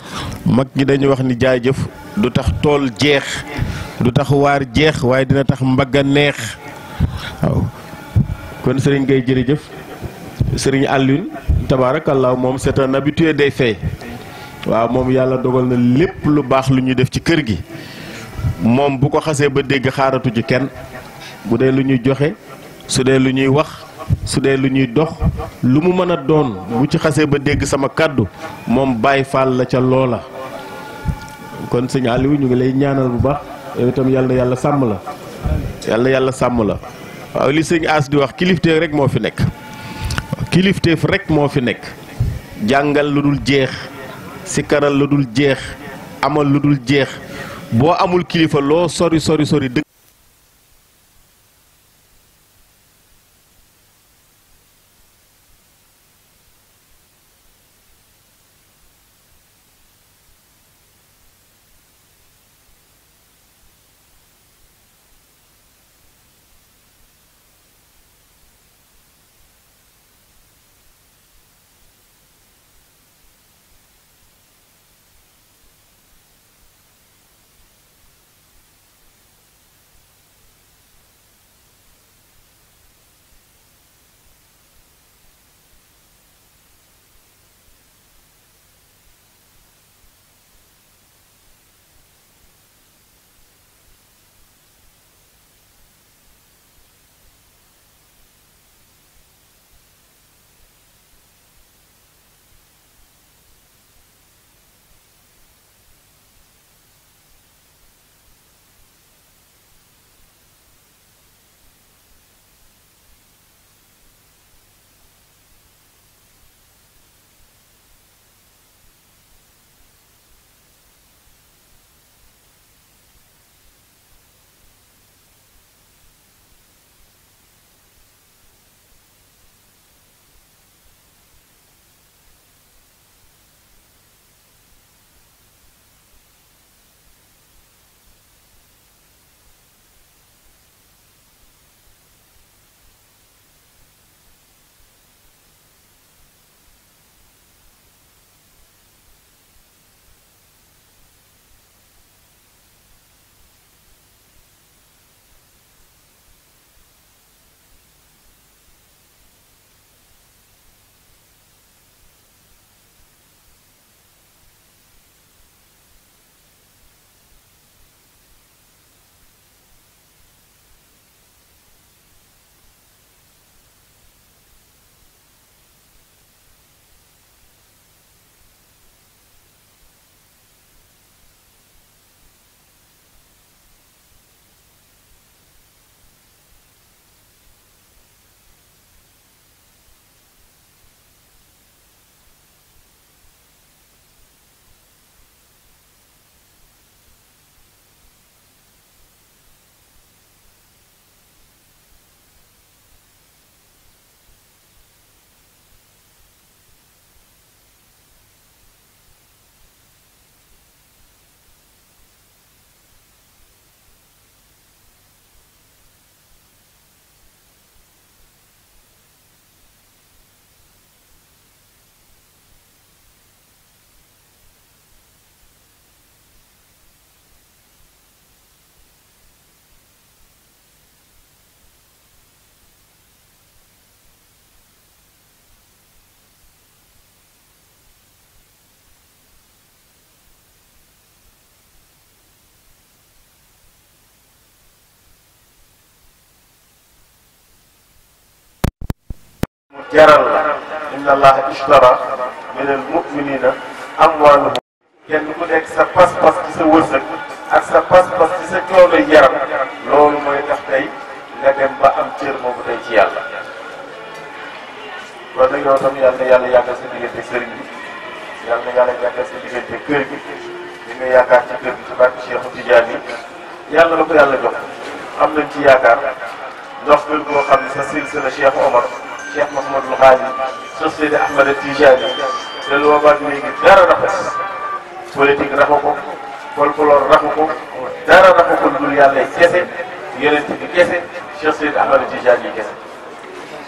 mag ñi dañuy wax ni jaajëf du tax tool jeex du tax waar jeex waaye dina tax mbagga neex waaw kon sëriñ Gaye jërëjëf sëriñ Alioune tabaarakallaa moom c'est un habitué des faits waaw moom yàlla dogal na lépp lu baax lu ñuy def ci kër gi moom bu ko xasee ba dégg xaaratu ci kenn bu dee lu ñuy joxe su dee lu ñuy wax su dee lu ñuy dox lu mu mën a doon bu ci xasee ba dégg sama kàddu moom Baay Faal la ca loola. kon sëñ Aliou ñu ngi lay ñaanal bu baax yow itam yàlla na yàlla sàmm la yàlla na yàlla sàmm la waaw li sëñ As di wax kilifteef rek moo fi nekk kilifteef rek moo fi nekk jàngal lu dul jeex sikaral lu dul jeex amal lu dul jeex boo amul kilifa loo sori sori sori dëgg jaral la inna allaha ishtara min al muminina amwaalahum kenn ku nekk sa pas-pas ci sa wërsëg ak sa pas-pas ci sa coono yaram loolu mooy tax tey nga dem ba am cër moomu tey ci yàlla. kon nag yow tam yàlla na yàlla yàggal sa diggante sëriñ bi yàlla na yàlla yàggal sa diggante kër gi li nga yaakaar ci kër gi ci barke Cheikh Tidiane yi yàlla na ko yàlla jox am nañ ci yaakaar ndox kër goo xam ne sa silsila Cheikh Omar Cheikh Mouhamadul Ghali Cheikh Seydi Ahmad Tidiane te loo baag léegi dara rafet politique raxu ko folklore raxu ko dara raxu ko dul yàlla kese yonent bi kese Cheikh Seydi Ahmad Tidiane yi kese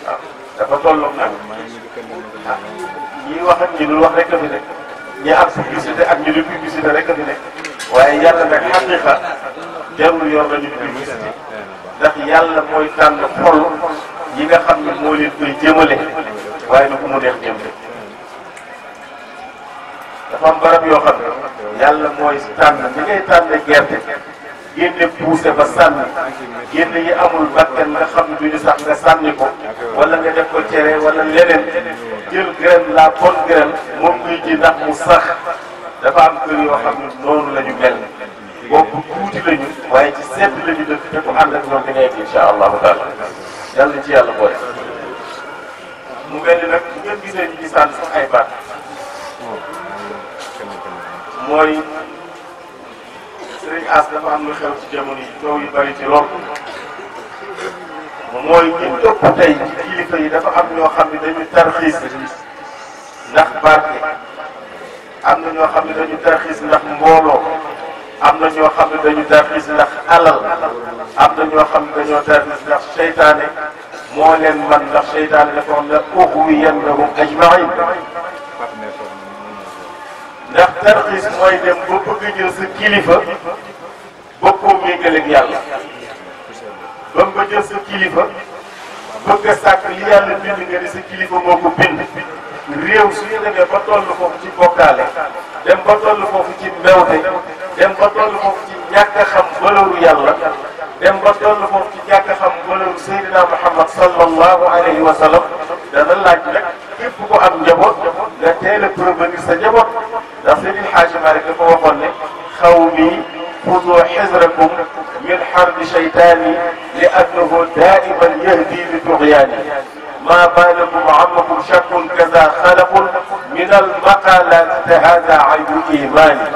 waaw dafa tolloog nag ñi wax ak ñi dul wax rek la fi nekk ñi am publicité ak ñi dul publicité rek la fi nekk waaye yàlla nag xaqiqa jarul yor nañu publicité ndax yàlla mooy tànn xol yi nga xam ne moo leen koy jëmale waaye du ko mu neex jëmale dafa am barab yoo xam ne yàlla mooy tànn ni ngay tànn gerte génne poussé ba sànni génne yi amul bakkan nga xam ne duñu sax nga sànni ko wala nga def ko cere wala leneen jël graine la bonne graine moom ngay ji ndax mu sax dafa am kër yoo xam ne noonu la ñu mel boobu tuuti lañu waaye ci sedd la ñu dëkk te ku ànd ak ñoom di nekk insha allahu taala yàlla ci yàlla boole. mu mel ni nag bu ngeen gisee ñu ngi sànni sax ay baat mooy Sëriñ As dafa am lu xew ci jamono yi coow yu bari ci lool mooy ñu topp tey ci kilifa yi dafa am ñoo xam ne dañu tarxiis ndax barke am na ñoo xam ne dañu tarxiis ndax mbooloo am na ñoo xam ne dañu tarxiis ndax alal am na ñoo xam ne dañoo tarxiis ndax seytaane moo leen man ndax seytaane dafa wax la ughwiyannahum ajmain ndax tarxiis mooy dem ba bëgg jël sa kilifa ba koo méngaleeg yàlla ba nga jël sa kilifa bëgg a sàkk li yàlla bind nga ni sa kilifa moo ko bind réew su ñu demee ba toll foofu ci bokkaale dem ba toll foofu ci mbewte dem ba toll foofu ci ñàkk a xam valeuru yàlla dem ba toll foofu ci ñàkk a xam valeuru Seydina Muhammad sallallahu alayhi wa sallam dana laaj nag képp ko am njaboot nga teel a prévenir sa njaboot ndax Seydil Hadji Malick dafa waxoon ne xawmi xudu xizrakum min xarbi shaytaani li annahu daiman yahdi li tuxyaani ma baalakum amakum shakkun kaza xalaqun min almaqalat te hada aybu imani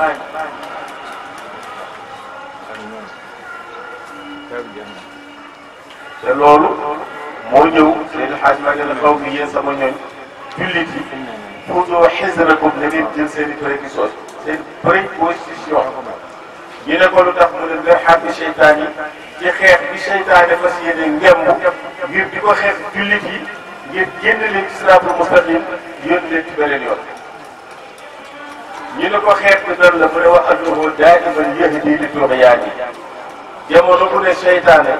te loolu moo ñëw Seydil Hadji Malick la xaw mi yéen sama ñooñ jullit yi xudu xizrakum na ngeen jël seen i précaution seen précaution ñu ne ko lu tax mu ne nga xàbbi seytaan yi ci xeex bi seytaane fas yéene ngemb ngir di ko xeex jullit yi ngir génn leen ci siraatul mustaqim yónni leen ci beneen yoon ñu ne ko xeex bi nan la mu ne wa annahu daa'iman yahdi li tughyaani jamono bu ne seytaane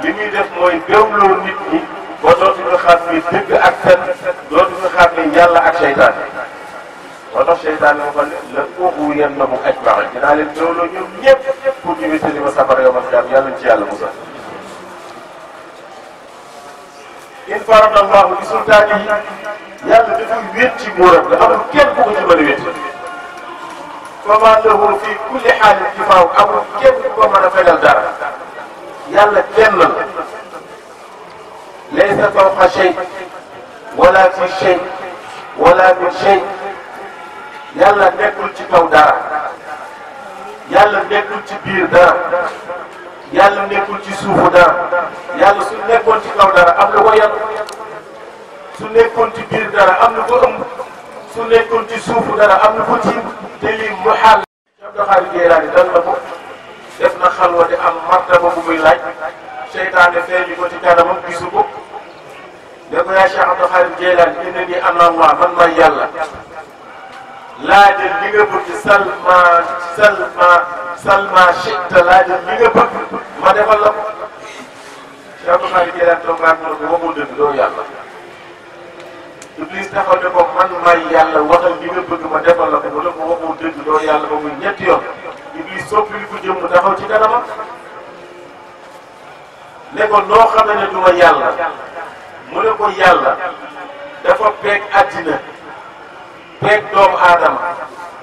li muy def mooy béwloo nit ñi ba dootuñu xam ni dëgg ak fen dootuñu xam ni yàlla ak seytaane moo tax seytaane moo xam ne la ughwiyannahum ajma'iin dinaa leen béwloo ñoom ñëpp pour ñu wéttali ma safara yawmal qiyaama yàlla ci yàlla musal in farada allahu bi sultaanihi yàlla dafa wét ci nguuram nga amul kenn ku ko ci mën a wét fama lahu fi kulli xaalin kifaaw amul kenn ku ko mën a fegal dara yàlla kenn la laysa fawqa shay wala fi shay wala min shay yàlla nekkul ci kaw dara yàlla nekkul ci biir dara yàlla nekkul ci suufu dara yàlla su nekkoon ci kaw dara am na ko yàlla su nekkoon ci biir dara am na ko ëmb su nekkoon ci suufu dara am na ko tiim te lii mu xaal Abdou Khadre Jeylani dal na ko def na xalwa di am martaba bu muy laaj seytaane feeñu ko ci kanamam gisu ko ne ko yaa Cheikh Abdou Khadre Jeylani inna ni ana Allah man may yàlla laajal li nga bëgg salma chita laajal li nga bëgg ma defal la ko Cheikh Abdou Khadre Jeylani toog naa ko waxul dëgg doo yàlla Iblis taxaw ne ko man may yàlla waxal li nga bëgg ma defal la ko ba la ko waxul dëgg doo yàlla ba muy ñetti yoon Iblis soppili ko jëm taxaw ci kanamam ne ko noo xam ne du ma yàlla mu ne ko yàlla dafa peeg àddina peeg doomu aadama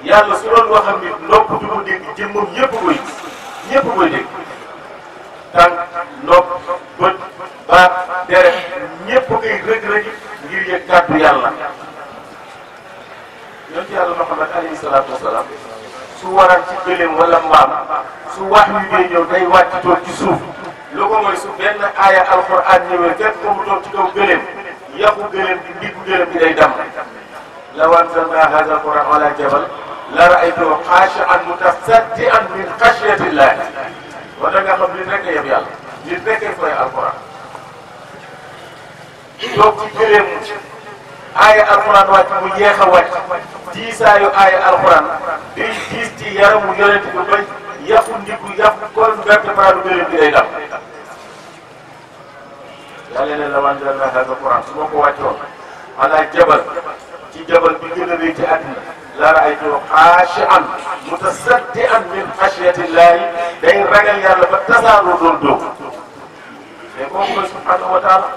yàlla su doon waxam nit nopp du ko dégg jëmmam ñëpp koy dégg tànk nopp bët baat deret ñëpp koy rëg-rëgi ngir yëg kàddu yàlla. yonent yàlla Muhammad alayhi salaatu wasalaam su waral ci gëléem wala mbaam su wax yu dee ñëw day wàcc toog ci suuf lu ko mooy su benn aaya alxuraan ñëwee fekk ko mu toog ci kaw gëléem yàqu gëléem bi ndiggu gëléem bi day damm. law anzalnaa haazal qur'aana alaa jabal la ra'aytahu xaashi'an mutasaddi'an min xashyatillaahi. kon da nga xam nit rek a yem yàlla nit rek ay fay alxuraan toog ci gëléem aaya alxuraan wàcc mu yéex a wàcc diisaayu aaya alxuraan day diis ci yaramu yonent bi ba yàqu ndiggu yàqu kon vertébralu gëléem bi day dam. yàlla ne law anzalnaa haazal qur'aan su ma ko wàccoon alaa jabal ci jabal bi gën a rëy ci àddina la ra'aytahu xaashi'an mutasaddi'an min xashyatillaahi day ragal yàlla ba tasaaroo doon dóog mais kooku mooy subhaanahu wa taala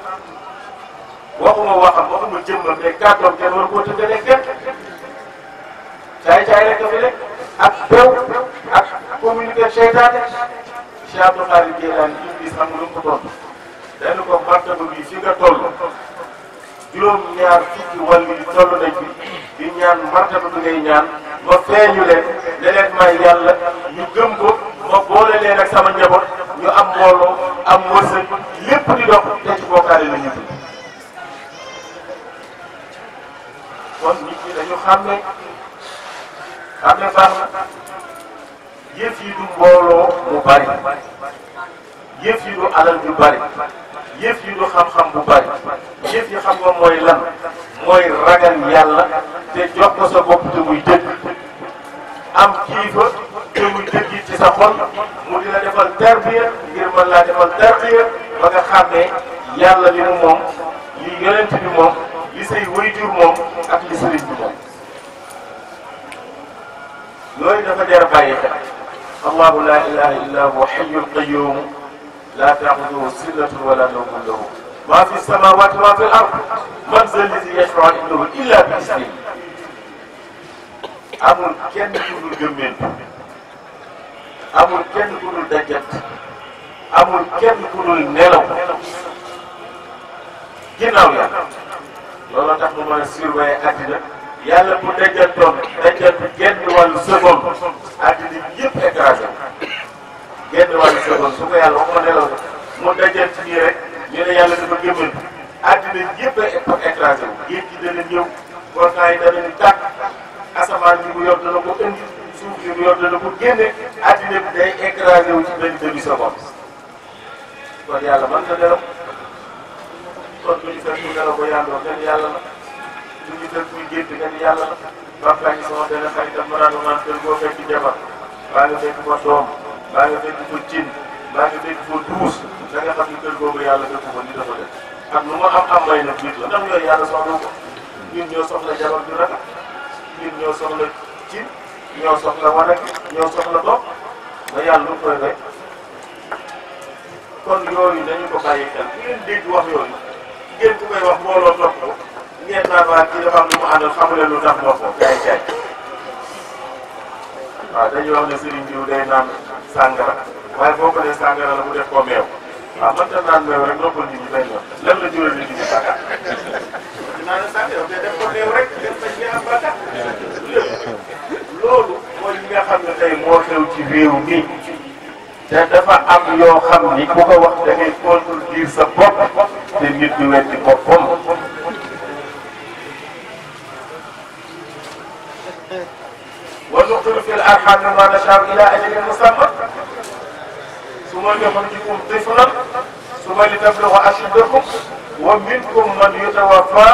waxuma waxuma jëmmam mais kàddoom kenn war koo tëddalee kenn caay rek dafa nekk ak bew ak communiqué seytaane Cheikh Abdou Khadir Jeylaani Iblis xam nga lu mu ko tontu dañu ko martaba bi fi nga toll juróom-ñaar fukki wàll yi toll nañ fi di ñaan martaba bi ngay ñaan ma feeñu leen leneen may yàlla ñu gëm ko ma boole leen ak sama njaboot ñu am mbooloo am wërsëg lépp di dox te ci bokkaale la ñu tudd. kon nit ñi dañu xàmme baax na yëf yi du mbooloo mu bari yëf yi du alal ju bari yëf yi du xam-xam bu bari yëf yi xam nga mooy lan mooy ragal yàlla te jox ko sa bopp te muy dëgg am kilifa te muy dëgg ci sa xol mu dina defal tarbiya ngir mën laa defal tarbiya ba nga xàmmee yàlla li mu moom li yonent bi moom li say waajur moom ak li sëriñ bi moom loolu dafa jar bàyyi xel allahu la ilaha illa huwa hayyul qayyum la ta'khudhuhu sinatun wala nawmun lahu ma fi samawati wa ma fi al-ard man za allazi yashfa'u indahu illa bi iznihi amul kenn ku dul gëmmeentu amul kenn ku dul dajjat amul kenn ku dul nelaw ginnaaw yàlla looloo tax mu mën a surveiller àddina yàlla bu dajjantoon dajjant genn wàllu seconde àddina yëpp écrasé genn wàllu seconde su ko yàlla waxuma nelaw mu dajjant nii rek ñu ne yàlla dafa gëmmantu àddina yëpp a écrasé wu géej gi dana ñëw volcan yi danañu tàkk asamaan bi mu yor dana ko indi suuf bi mu yor dana ko génne àddina bi day écrasé wu ci benn demi-seconde kon yàlla mën na nelaw kon bu ñu fekk nelaw ba yàndoo kenn yàlla la bu ñu fekk muy gént kenn yàlla la bàkkaa ñi sama benn xaritam ma daan naan kër boo fekk jabar baa nga fekk fa doom baa nga fekk fa cin baa nga fekk fa duus da nga xam ni kër boobu yàlla fekk ko ni dafa def ak lu ma am may nag nit la ndax yooyu yàlla soxla ko ñun ñoo soxla jabar ju rafet ñun ñoo soxla cin ñoo soxla wanag ñoo soxla doom ba yàlla lu koy rek kon yooyu dañu ko bàyyi xel bu ngeen dégg wax yooyu ngeen ku koy wax mbooloo topp ko ngeen naan waa kii dafa am lu mu àndal xamuleen lu tax wax ko caay waaw dañuy wax ne Serigne Diouf day naan sàngara waaye boo ko dee sàngara la mu def ko meew waaw man ta naan meew rek noppal nit ñi benn yoon lan la jural nit ñi bàkkaar dinaa ne sàngara te def ko meew rek def nañ ñi am bàkkaar loolu mooy li nga xam ne tey moo xew ci réew mi te dafa am yoo xam ni ku ko wax da ngay contredire sa bopp te nit du weddi boppam wa nuqirru fil arham ma nashaa ila ajalin musamma summa nukhrijukum tiflan summa litablughu ashuddakum wa minkum man yutawaffa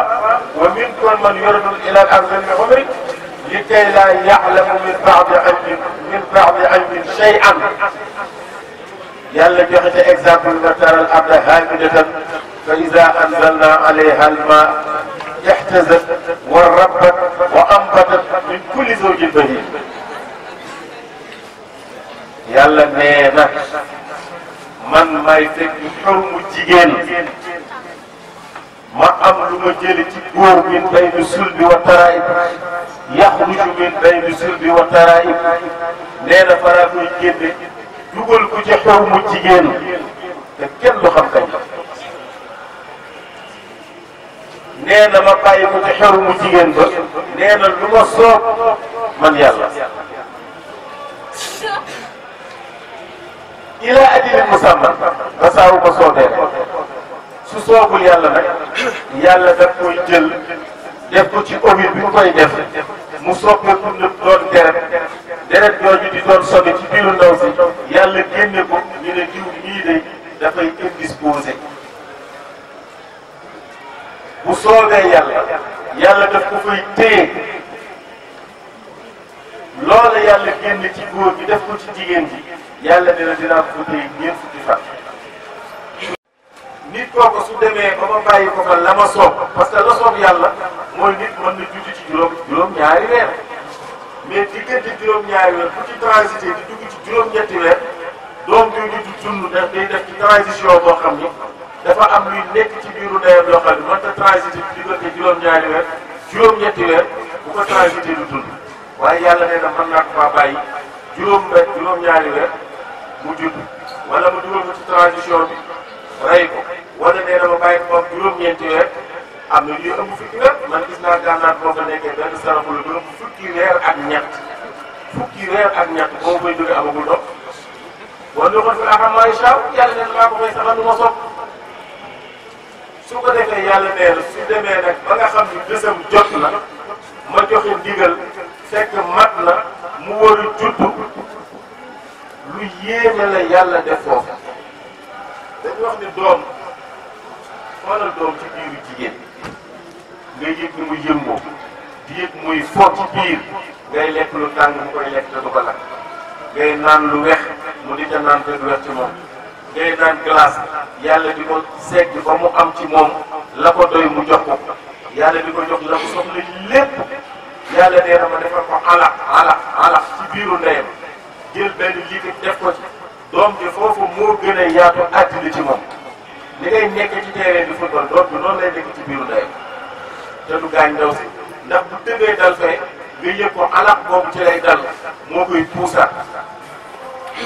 wa minkum man yuraddu ila al-ardhil umri likay la ya'lamu min ba'di ilmin shay'an yàlla joxe te exemple nga taral arda haamidatan fa iza anzalna alayha al-maa ihtazat wa rabbat wa anbatat min kulli zawjin bahiij yàlla nee na man may fekk xor mu jigéen ma am lu ma jëli ci góor min bayni sulbi wa taraib yaxruju min bayni sulbi wa taraib nee na faraa koy génne dugal ko ci xew mu jigéen te kenn du xam kañ nee na ma bàyyi ko ci xew mu jigéen ba nee na lu ma soob man yàlla ila ajilin musamman ba saawu ma soobee su soobul yàlla nag yàlla daf koy jël def ko ci ovule bi mu koy def mu soppeeku ñu doon deret jooju di doon sobe ci biiru ndaw si yàlla génne ko ñu ne diw ñii de dafay indisposé bu soobee yàlla daf ko fay téye loola yàlla génne ci góor gi def ko ci jigéen ji yàlla dina dinaa ko téye ñeent fukki fan. nit kooku su demee ba ma bàyyi ko fa la ma soob parce que la soob yàlla mooy nit mën na judd ci juróom-ñaari weer mais diggante juróom-ñaari weer bu ci transité di dugg ci juróom-ñetti weer doom bi ñu di dund day def ci transition boo xam ni dafa am luy nekk ci biiru ndeyam yoo xam ne mënta transité di diggante juróom-ñaari weer juróom-ñetti weer bu ko transité du dund waaye yàlla nee na mën naa ko faa bàyyi juróom-ñaari weer mu judd wala mu dugal ko ci transition bi rey ko wala nee na ma bàyyi ko moom juróom-ñeenti weer am na ñuy ëmb fukki weer man gis naa gànnaar boo ko nekkee benn saraxul bu ëmb fukki weer ak ñett boo koy jóge amagul dox wala ko fi axam maa incha allah yàlla nee na maa ko fay saxal lu ma sopp su ko defee yàlla nee na su demee nag ba nga xam ni bésam jot na ma joxe ndigal fekk mat na mu war a judd lu yéeme la yàlla def foofu dañu wax ni doom xoolal doom ci biiru jigéen ngay yëg ni muy yëngoo di yëg muy fo ci biir ngay lekk lu tàng mu koy lekk te du ko lakk ngay naan lu wex mu di te naan te du wex ci moom ngay naan glace yàlla di ko segg ba mu am ci moom la ko doy mu jox ko yàlla di ko jox la ko soxla lépp yàlla nee na ma defal ko ala ci biiru ndeyam jël benn liquide def ko ci doom ji foofu moo gën a yaatu àddina ci moom li ngay nekk ci terrain di football doom bi noonu lay nekk ci biiru ndeyam te du gaañ ndaw si ndax bu tëbee dal fee nga yëg ko alax boobu ci lay dal moo koy puusaat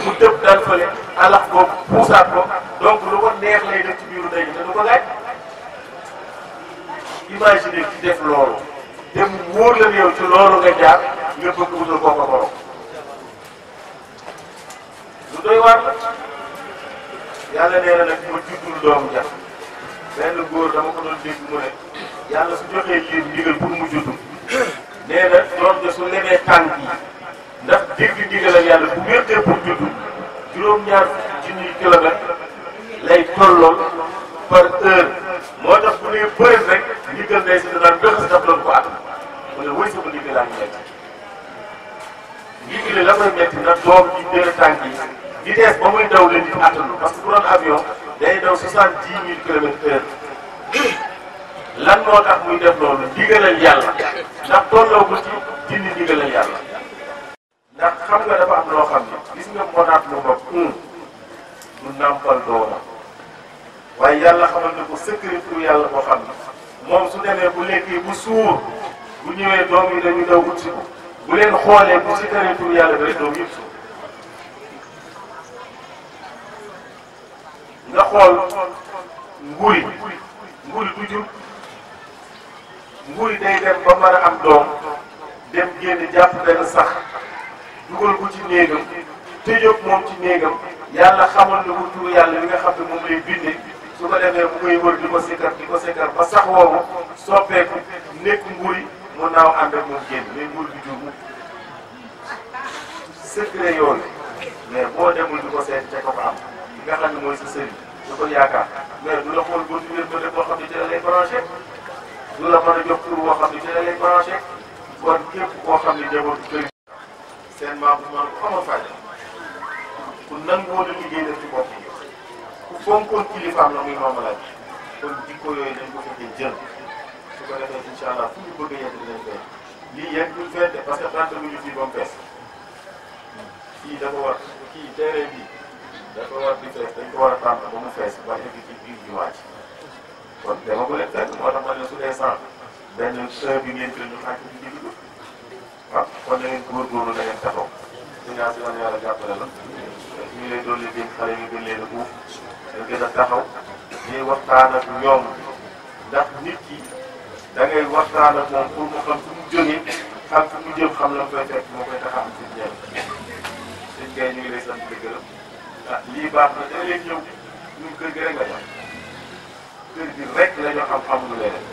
mu tëb dal fële alax boobu puusaat ko donc lu ko neex lay def ci biiru ndey te du ko gaañ imagine ci def loolu te mu wóor la yow ci loolu nga jaar nga bëgg wutal koo ko borom lu doy waar la yàlla nee na nag ma juddul doomu ja benn góor dama ko doon dégg mu ne yàlla su joxee liir ndigal pour mu juddu nee na doom ja su lemee tànk yi ndax dégg ndigal ak yàlla bu wértee pour juddu juróom-ñaar junniy kilomètre lay tollool par heure moo tax bu nee bëri rek ndigal day si danaan gëx si daf doon ko at mu ne wëy sama ndigal laa ngi metti ndigal la koy metti na doom ji dëra tànk yi vitesse ba muy daw la nit attanu parce que bu doon avion day daw 70 000 kilomètres heure lan moo tax muy def loolu ndigalal yàlla ndax tolloo ko ci dindi ndigalal yàlla ndax xam nga dafa am loo xam ne gis nga mbonaat mu bopp du nàmpal doomam waaye yàlla xamal ne ko secret pour yàlla boo xam ne moom su demee bu lekkee bu suur bu ñëwee doom yi dañu daw ut si ko bu leen xoolee bu secret pour yàlla bi rek doom yëpp suur nga xool nguuri du jur nguuri day dem ba mën a am doom dem génn jàpp benn sax dugal ko ci néegam tëjoog moom ci néegam yàlla xamal na ko turu yàlla li nga xam ne moom lay bindee su ko defee bu koy wër di ko sikkar ba sax woowu soppeeku nekk nguuri mu naaw ànd ak moom génn mais nguur bi jur mu secret yoon mais boo demul di ko seet ca ko am nga xam ne mooy sa sëriñ da ko yaakaar mais du la xool boo duggee ba boo xam ne ci la lay branché du la mën a jox tur boo xam ne ci la lay branché kon képp koo xam ne njaboot kër seen maam bu ko amoon fàyda ku nangoo la liggéey def ci bopp ku fonkoon kilifaam la muy maamalaay kon jikko yooyu dañ ko fekkee jël su ko defee incha allah fu ñu bëgg a yegg dinañ fay lii yegg duñ fente parce que 30 minutes fii ba mu fees kii dafa war kii terrain bi dafa war di fees dañ ko war a tànn ba mu fees ba egg ci biir jumaa ji kon dama ko leen fekk moo tax ma ne su dee 100 benn heure bi ngeen jël ñu xaaj ci digg bi waaw kon na ngeen góorgóorlu da ngeen taxaw si ñaar si wàllu yàlla jàppale la ñu ngi lay dolli dénk xale yi gën leen a buuf dañ gën a taxaw ñuy waxtaan ak ñoom ndax nit ki da ngay waxtaan ak moom pour mu xam fu mu jógee xam fu mu jëm xam la mu koy fekk moo koy tax a am si njëriñ suñ koy ñu ngi lay sant di gërëm ah lii baax na da leen ñëw ñun kër gi rek la ñu kër gi rek la ñu xam xamuñu leneen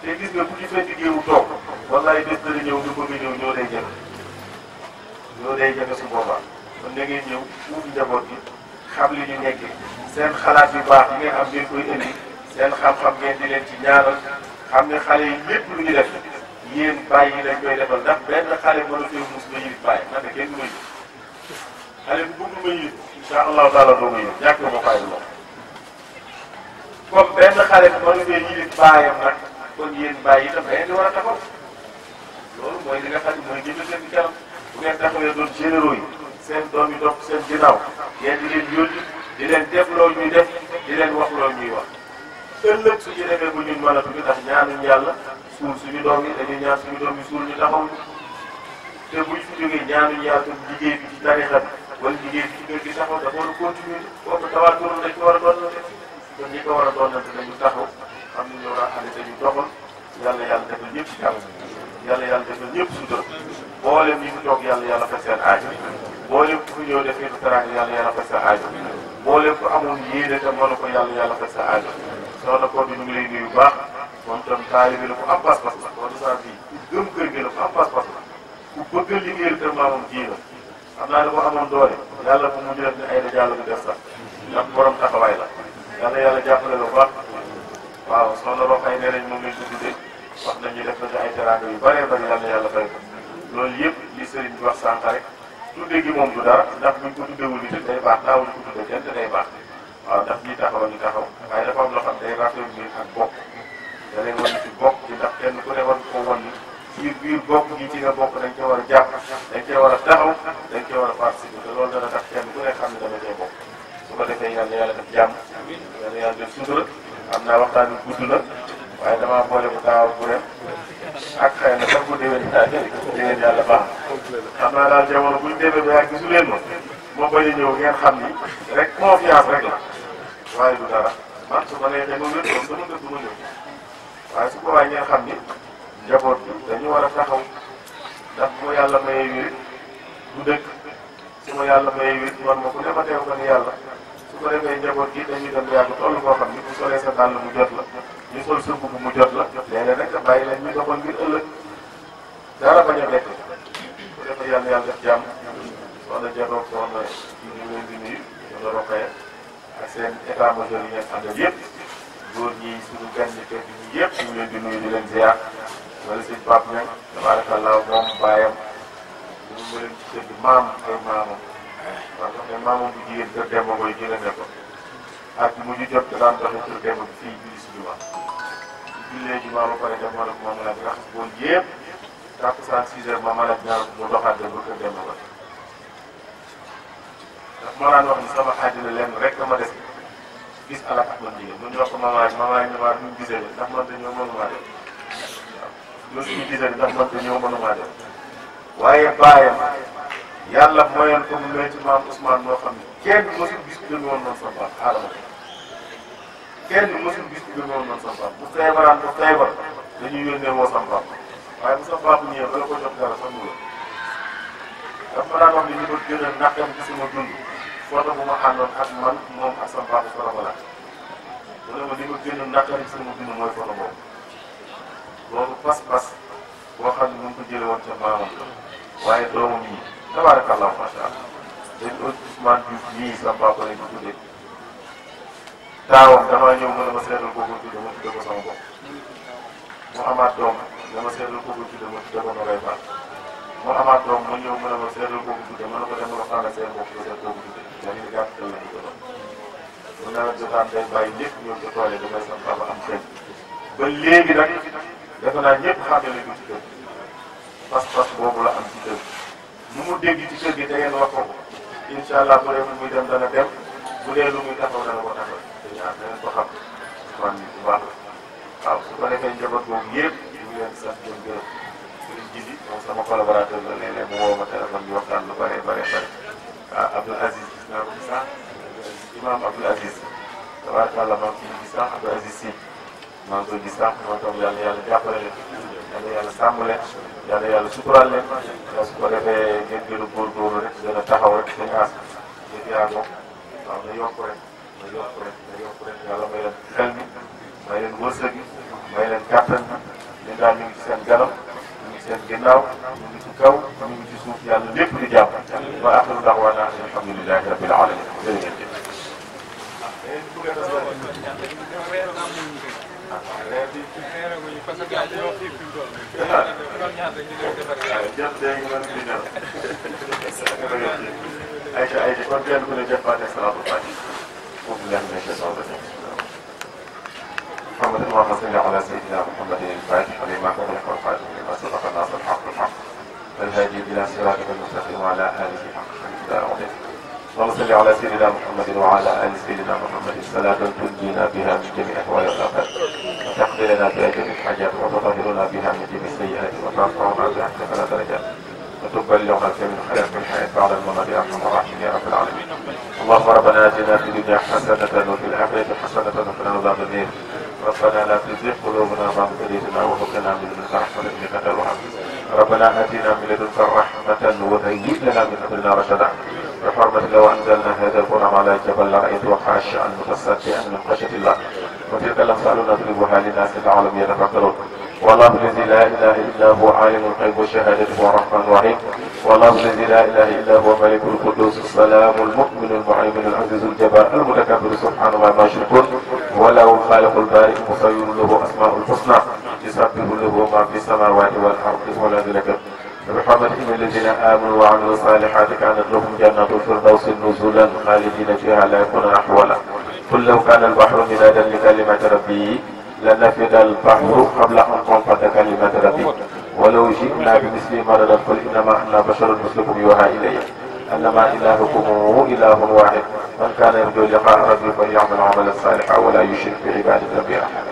te gis nga bu ñu fekk géewu toog wallaay bés dana ñëw nga bëgg a ñëw ñoo day jafe ñoo day jafe su boobaa kon na ngeen ñëw uuf njaboot gi xam li ñu nekkee seen xalaat yu baax yi ngeen am ngeen koy indi seen xam-xam ngeen di leen ci ñaanal xam ne xale yi lépp lu ñu def yéen bàyyi yi lañ koy defal ndax benn xale mën a fee mus nga yilif bàyyi ndax kenn du ma yilif xale bu bëgg ma yilif incha allahu taala doo ma yilif ñàkk ma fay lool comme benn xale mën a fee yilif bàyyam nag kon yéen bàyyi itam da ngeen di war a taxaw loolu mooy li nga xam ne mooy jënd seen ci kanam bu ngeen taxawee doon généraux yi seen doom yi topp seen ginnaaw ngeen di leen yónni di leen def loolu ñuy def di leen wax loolu ñuy wax ëllëg suñu demee bu ñun mën a tudd ndax ñaanuñ yàlla suul suñu doom yi dañuy ñaan suñu doom yi suul ñu taxaw te buñ fi jógee ñaanuñ yàlla tam liggéey bi ci tarixa bi wala liggéey bi ci kër gi taxaw dafa war a continuer boobu tawaat doon dañ ko war a doon na kon ñi ko war a doon nante dañu taxaw xam ne ñoo daa xale dañu doxal yàlla yàlla defal ñëpp ci jàmm yàlla yàlla defal ñëpp sutura mboolem ñi fi toog yàlla yàlla faj seen aajo mboolem ku fi ñëw defee du teraanga yàlla yàlla faj sa aajo mboolem ku amoon yéene te mënu ko yàlla yàlla faj sa aajo soxna ko bi ñu ngi lay nuyu baax moom tam taalibe la ku am pas-pas la wala saa bii ku gëm kër gi la ku am pas-pas la ku bëgg a liggéeyal kër maamam ji la xam naa ne ko amoon doole yàlla bu mujj def ne ay da jàll bu def sax ndax borom taxawaay la yàlla yàlla jàppale la bu baax waaw soxna Roxay nee nañ moom lañ ko tuddee wax nañu def nañu ay teraanga yu bëree bëri yàlla yàlla fay ko loolu yëpp li sëriñ bi wax sànq rek tudde gi moom du dara ndax buñ ko tuddewul nit day baax daawuñu ko tudde kenn te day baax waaw ndax ñi taxaw ñu taxaw waaye dafa am loo xam day rafetlu ak bokk da leen wan ci bokk ci ndax kenn ku ne war ko wan ni ci biir bokk gi ci nga bokk dañ cee war a jàpp dañ cee war a taxaw dañ cee war a participer te loolu dana tax kenn ku ne xam ne dama cee bokk su ko defee yàlla yàlla def jàmm yàlla yàlla def sutura am naa waxtaan bi gudd na waaye damaa boole bu daaw bu ren ak xëy na sax bu déwén déwén yàlla baax xam naa daal jamono buñ demee ba yàgg gisu leen ma bañ a ñëw ngeen xam ni rek confiance rek la waaye du dara man su ma neexee ma wér doon sama ngër du ma ñëw waaye su ko waay ngeen xam ni njaboot bi dañu war a taxaw ndax bu ma yàlla mayee wér du dëkk su ma yàlla mayee wér man ma ku ne ma teew ko ni yàlla su ko defee njaboot gi dañuy dem yàgg toll koo xam ni bu solee sa dàll mu jot la ñu sol sa mbubb mu jot la léeg-léeg rek bàyyi leen ñu doxal ngir ëllëg dara bañ a bett bu defee yàlla yàlla def jàmm soxna Diadoog soxna kii ñu leen di nuyu soxna Rokhaya ak seen état major yi ngeen àndal yëpp góor ñi suñu gan ñi kër gi yëpp ñu leen di nuyu di leen ziar wala sëñ Pape Niang tabarakallah moom baayam ñu mu leen ci kër gi maam ay maamam waaw ndax ne maamam bu jigéen kër Demba Ngoy jële ne ko ak mu ñu jot daan doxee kër Demba bi fii julli si juma jullee juma ba pare dem man ak moom la raxas bool yëpp takkusaan 6 heures ma mën a ñaar mu doxaat dem ba kër Demba Ngoy ndax ma daan wax ni sama àddina lenn rek dama des gis ala ak man jigéen mu ñu wax ko mamaay ñëwaat ñu gisee ndax man dañoo mënumaa dem waaw loolu ñu gisee ndax man dañoo mënumaa dem waaye baayam yàlla mayoon ko mu mel ci maam Ousmane moo xam ne kenn mësul gis ku gën woon noonu sama baab Adama kenn mësul gis ku gën woon noonu sama baab bu feebaraan ba feebar dañuy yónnee woo sama baab waaye bu sama baab ñëwee bala ko jox dara sax mu wër daf ma daan wax ni ñu ko gën a naqam ci sama dund photo bu ma àndoon ak man moom ak sama baab photo ba la mu ne ma li ma gën a naqam ci sama dund mooy photo boobu loolu pas-pas boo xam ne mu ngi ko jëlee woon ca maamam waaye doomam yi tabarakallah macha allah dañ ko Ousmane Diouf ñii sama papa lañ ko tuddee taawam damaa ñëw mu ne ma seetal ko tudde ma tudde ko sama bopp mu amaat doom dama seetal ko tudde ma tudde ko Nogay Fall mu amaat doom ma ñëw mu ne ma seetal ko tudde ma ne ko dem waxtaan ak seen bopp seet kooku tudde dañu ni gàtt la ñu ko doon mu nawet jotaan day bàyyi lépp ñëw ca tool yi damay sama papa am xëy ba léegi nag defe naa ñëpp xàmme nañ ko ci kër pas-pas boobu la am ci kër nu mu dégg ci kër gi da ngeen wax ko incha allah bu dee fu muy dem dana dem bu dee lu muy taxaw dana ko taxaw te ñaar da ngeen ko xam man bu baax waaw su ko defee njaboot boobu yëpp ñu ngi leen sant di leen gërëm sëriñ Jili moom sama collaborateur la léeg-léeg mu woo ma téléphone ñu waxtaan lu bare bare bare ah Abdoul Aziz gis naa ko ci sax imam Abdoul Aziz tabaarkalla maa ngi ciy gis sax Abdoul Aziz si maa ngi koy gis sax moo tax yàlla yàlla jàppale leen yàlla yàlla sàmm leen yàlla yàlla suturaal leen su ko defee ngeen gën a góorgóorlu rek gën a taxaw rek seen aas ngeen yaa ko waaw na yokk rek na yokk rek na yokk rek yàlla may leen xel mi may leen wërsëg bi may leen kàttan bi ñun daal ñu ngi ci seen ganam ñu ngi seen ginnaaw ñu ngi ci kaw ñu ngi ci suuf yàlla lépp di jàpp wa axiru da'waana alhamdulillahi rabbil alamin jërë ngeen jëf Aïcha kon kenn ku ne def Faatiha salaatul Faatiha foofu leen nekk soxla محمد اللهم صل على سيدنا محمد الفاتح لما أغلق والخاتم لما سبق الناصر الحق بالحق والهادي إلى صراطك المستقيم وعلى آله حق قدره اللهم صل على سيدنا محمد وعلى آل سيدنا محمد صلاة تنجينا بها من جميع أهوال الآفات وتقضي لنا بها جميع الحاجات وتطهرنا بها من جميع السيئات وترفعنا بها أحسن درجات وتبلغنا فيها من خير في الحياة بعد الممات يا أرحم الراحمين يا رب العالمين. اللهم ربنا آتنا في الدنيا حسنة وفي الآخرة حسنة وقنا عذاب النار. ربنا لا تزغ قلوبنا بعد إذ هديتنا وهب لنا من لدنك رحمة إنك أنت الوهاب. ربنا آتنا من لدنك رحمة وهيئ لنا من أمرنا رشدا. بحرمة لو أنزلنا هذا القرآن على جبل لرأيته خاشعا متصدعا من خشية الله. وتلك الأمثال نضربها للناس لعلهم يتفكرون. والله الذي لا اله الا هو عالم الغيب والشهاده هو الرحمن الرحيم. والله الذي لا اله الا هو ملك القدوس السلام المؤمن المهيمن العزيز الجبار المتكبر سبحان الله ما يشركون. وله الخالق البارئ المصور له اسماء الحسنى يسبح له ما في السماوات والارض ولا ذلك. بحرمة ان الذين امنوا وعملوا الصالحات كانت لهم جنات الفردوس نزلا خالدين فيها لا يكون احولا. قل لو كان البحر مدادا لكلمات ربي لنفد البحر قبل أن تنفد كلمة ربي ولو جئنا بمثل مددا قل إنما أنا بشر مثلكم يوحى إلي أنما إلهكم إله واحد من كان يرجو لقاء ربي فليعمل عملا صالحا ولا يشرك بعبادة ربه أحدا.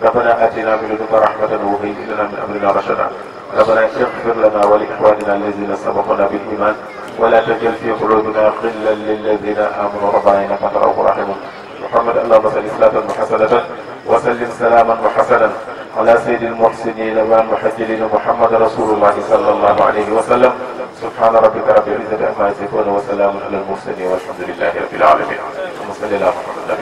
ربنا آتنا من لدنك رحمة وهيئ لنا من أمرنا رشدا. ربنا اغفر لنا ولإخواننا الذين سبقونا بالإيمان ولا تجعل في قلوبنا غلا للذين آمنوا ربنا إنك أنت رؤوف رحيم. محمد اللهم صل صلاة حسنة وسلم سلاما وحسنا على سيد المحسنين والمحجلين محمد رسول الله صلى الله عليه وسلم. سبحان ربك رب العزة عما يصفون وسلام على المرسلين والحمد لله رب العالمين. اللهم صل على محمد.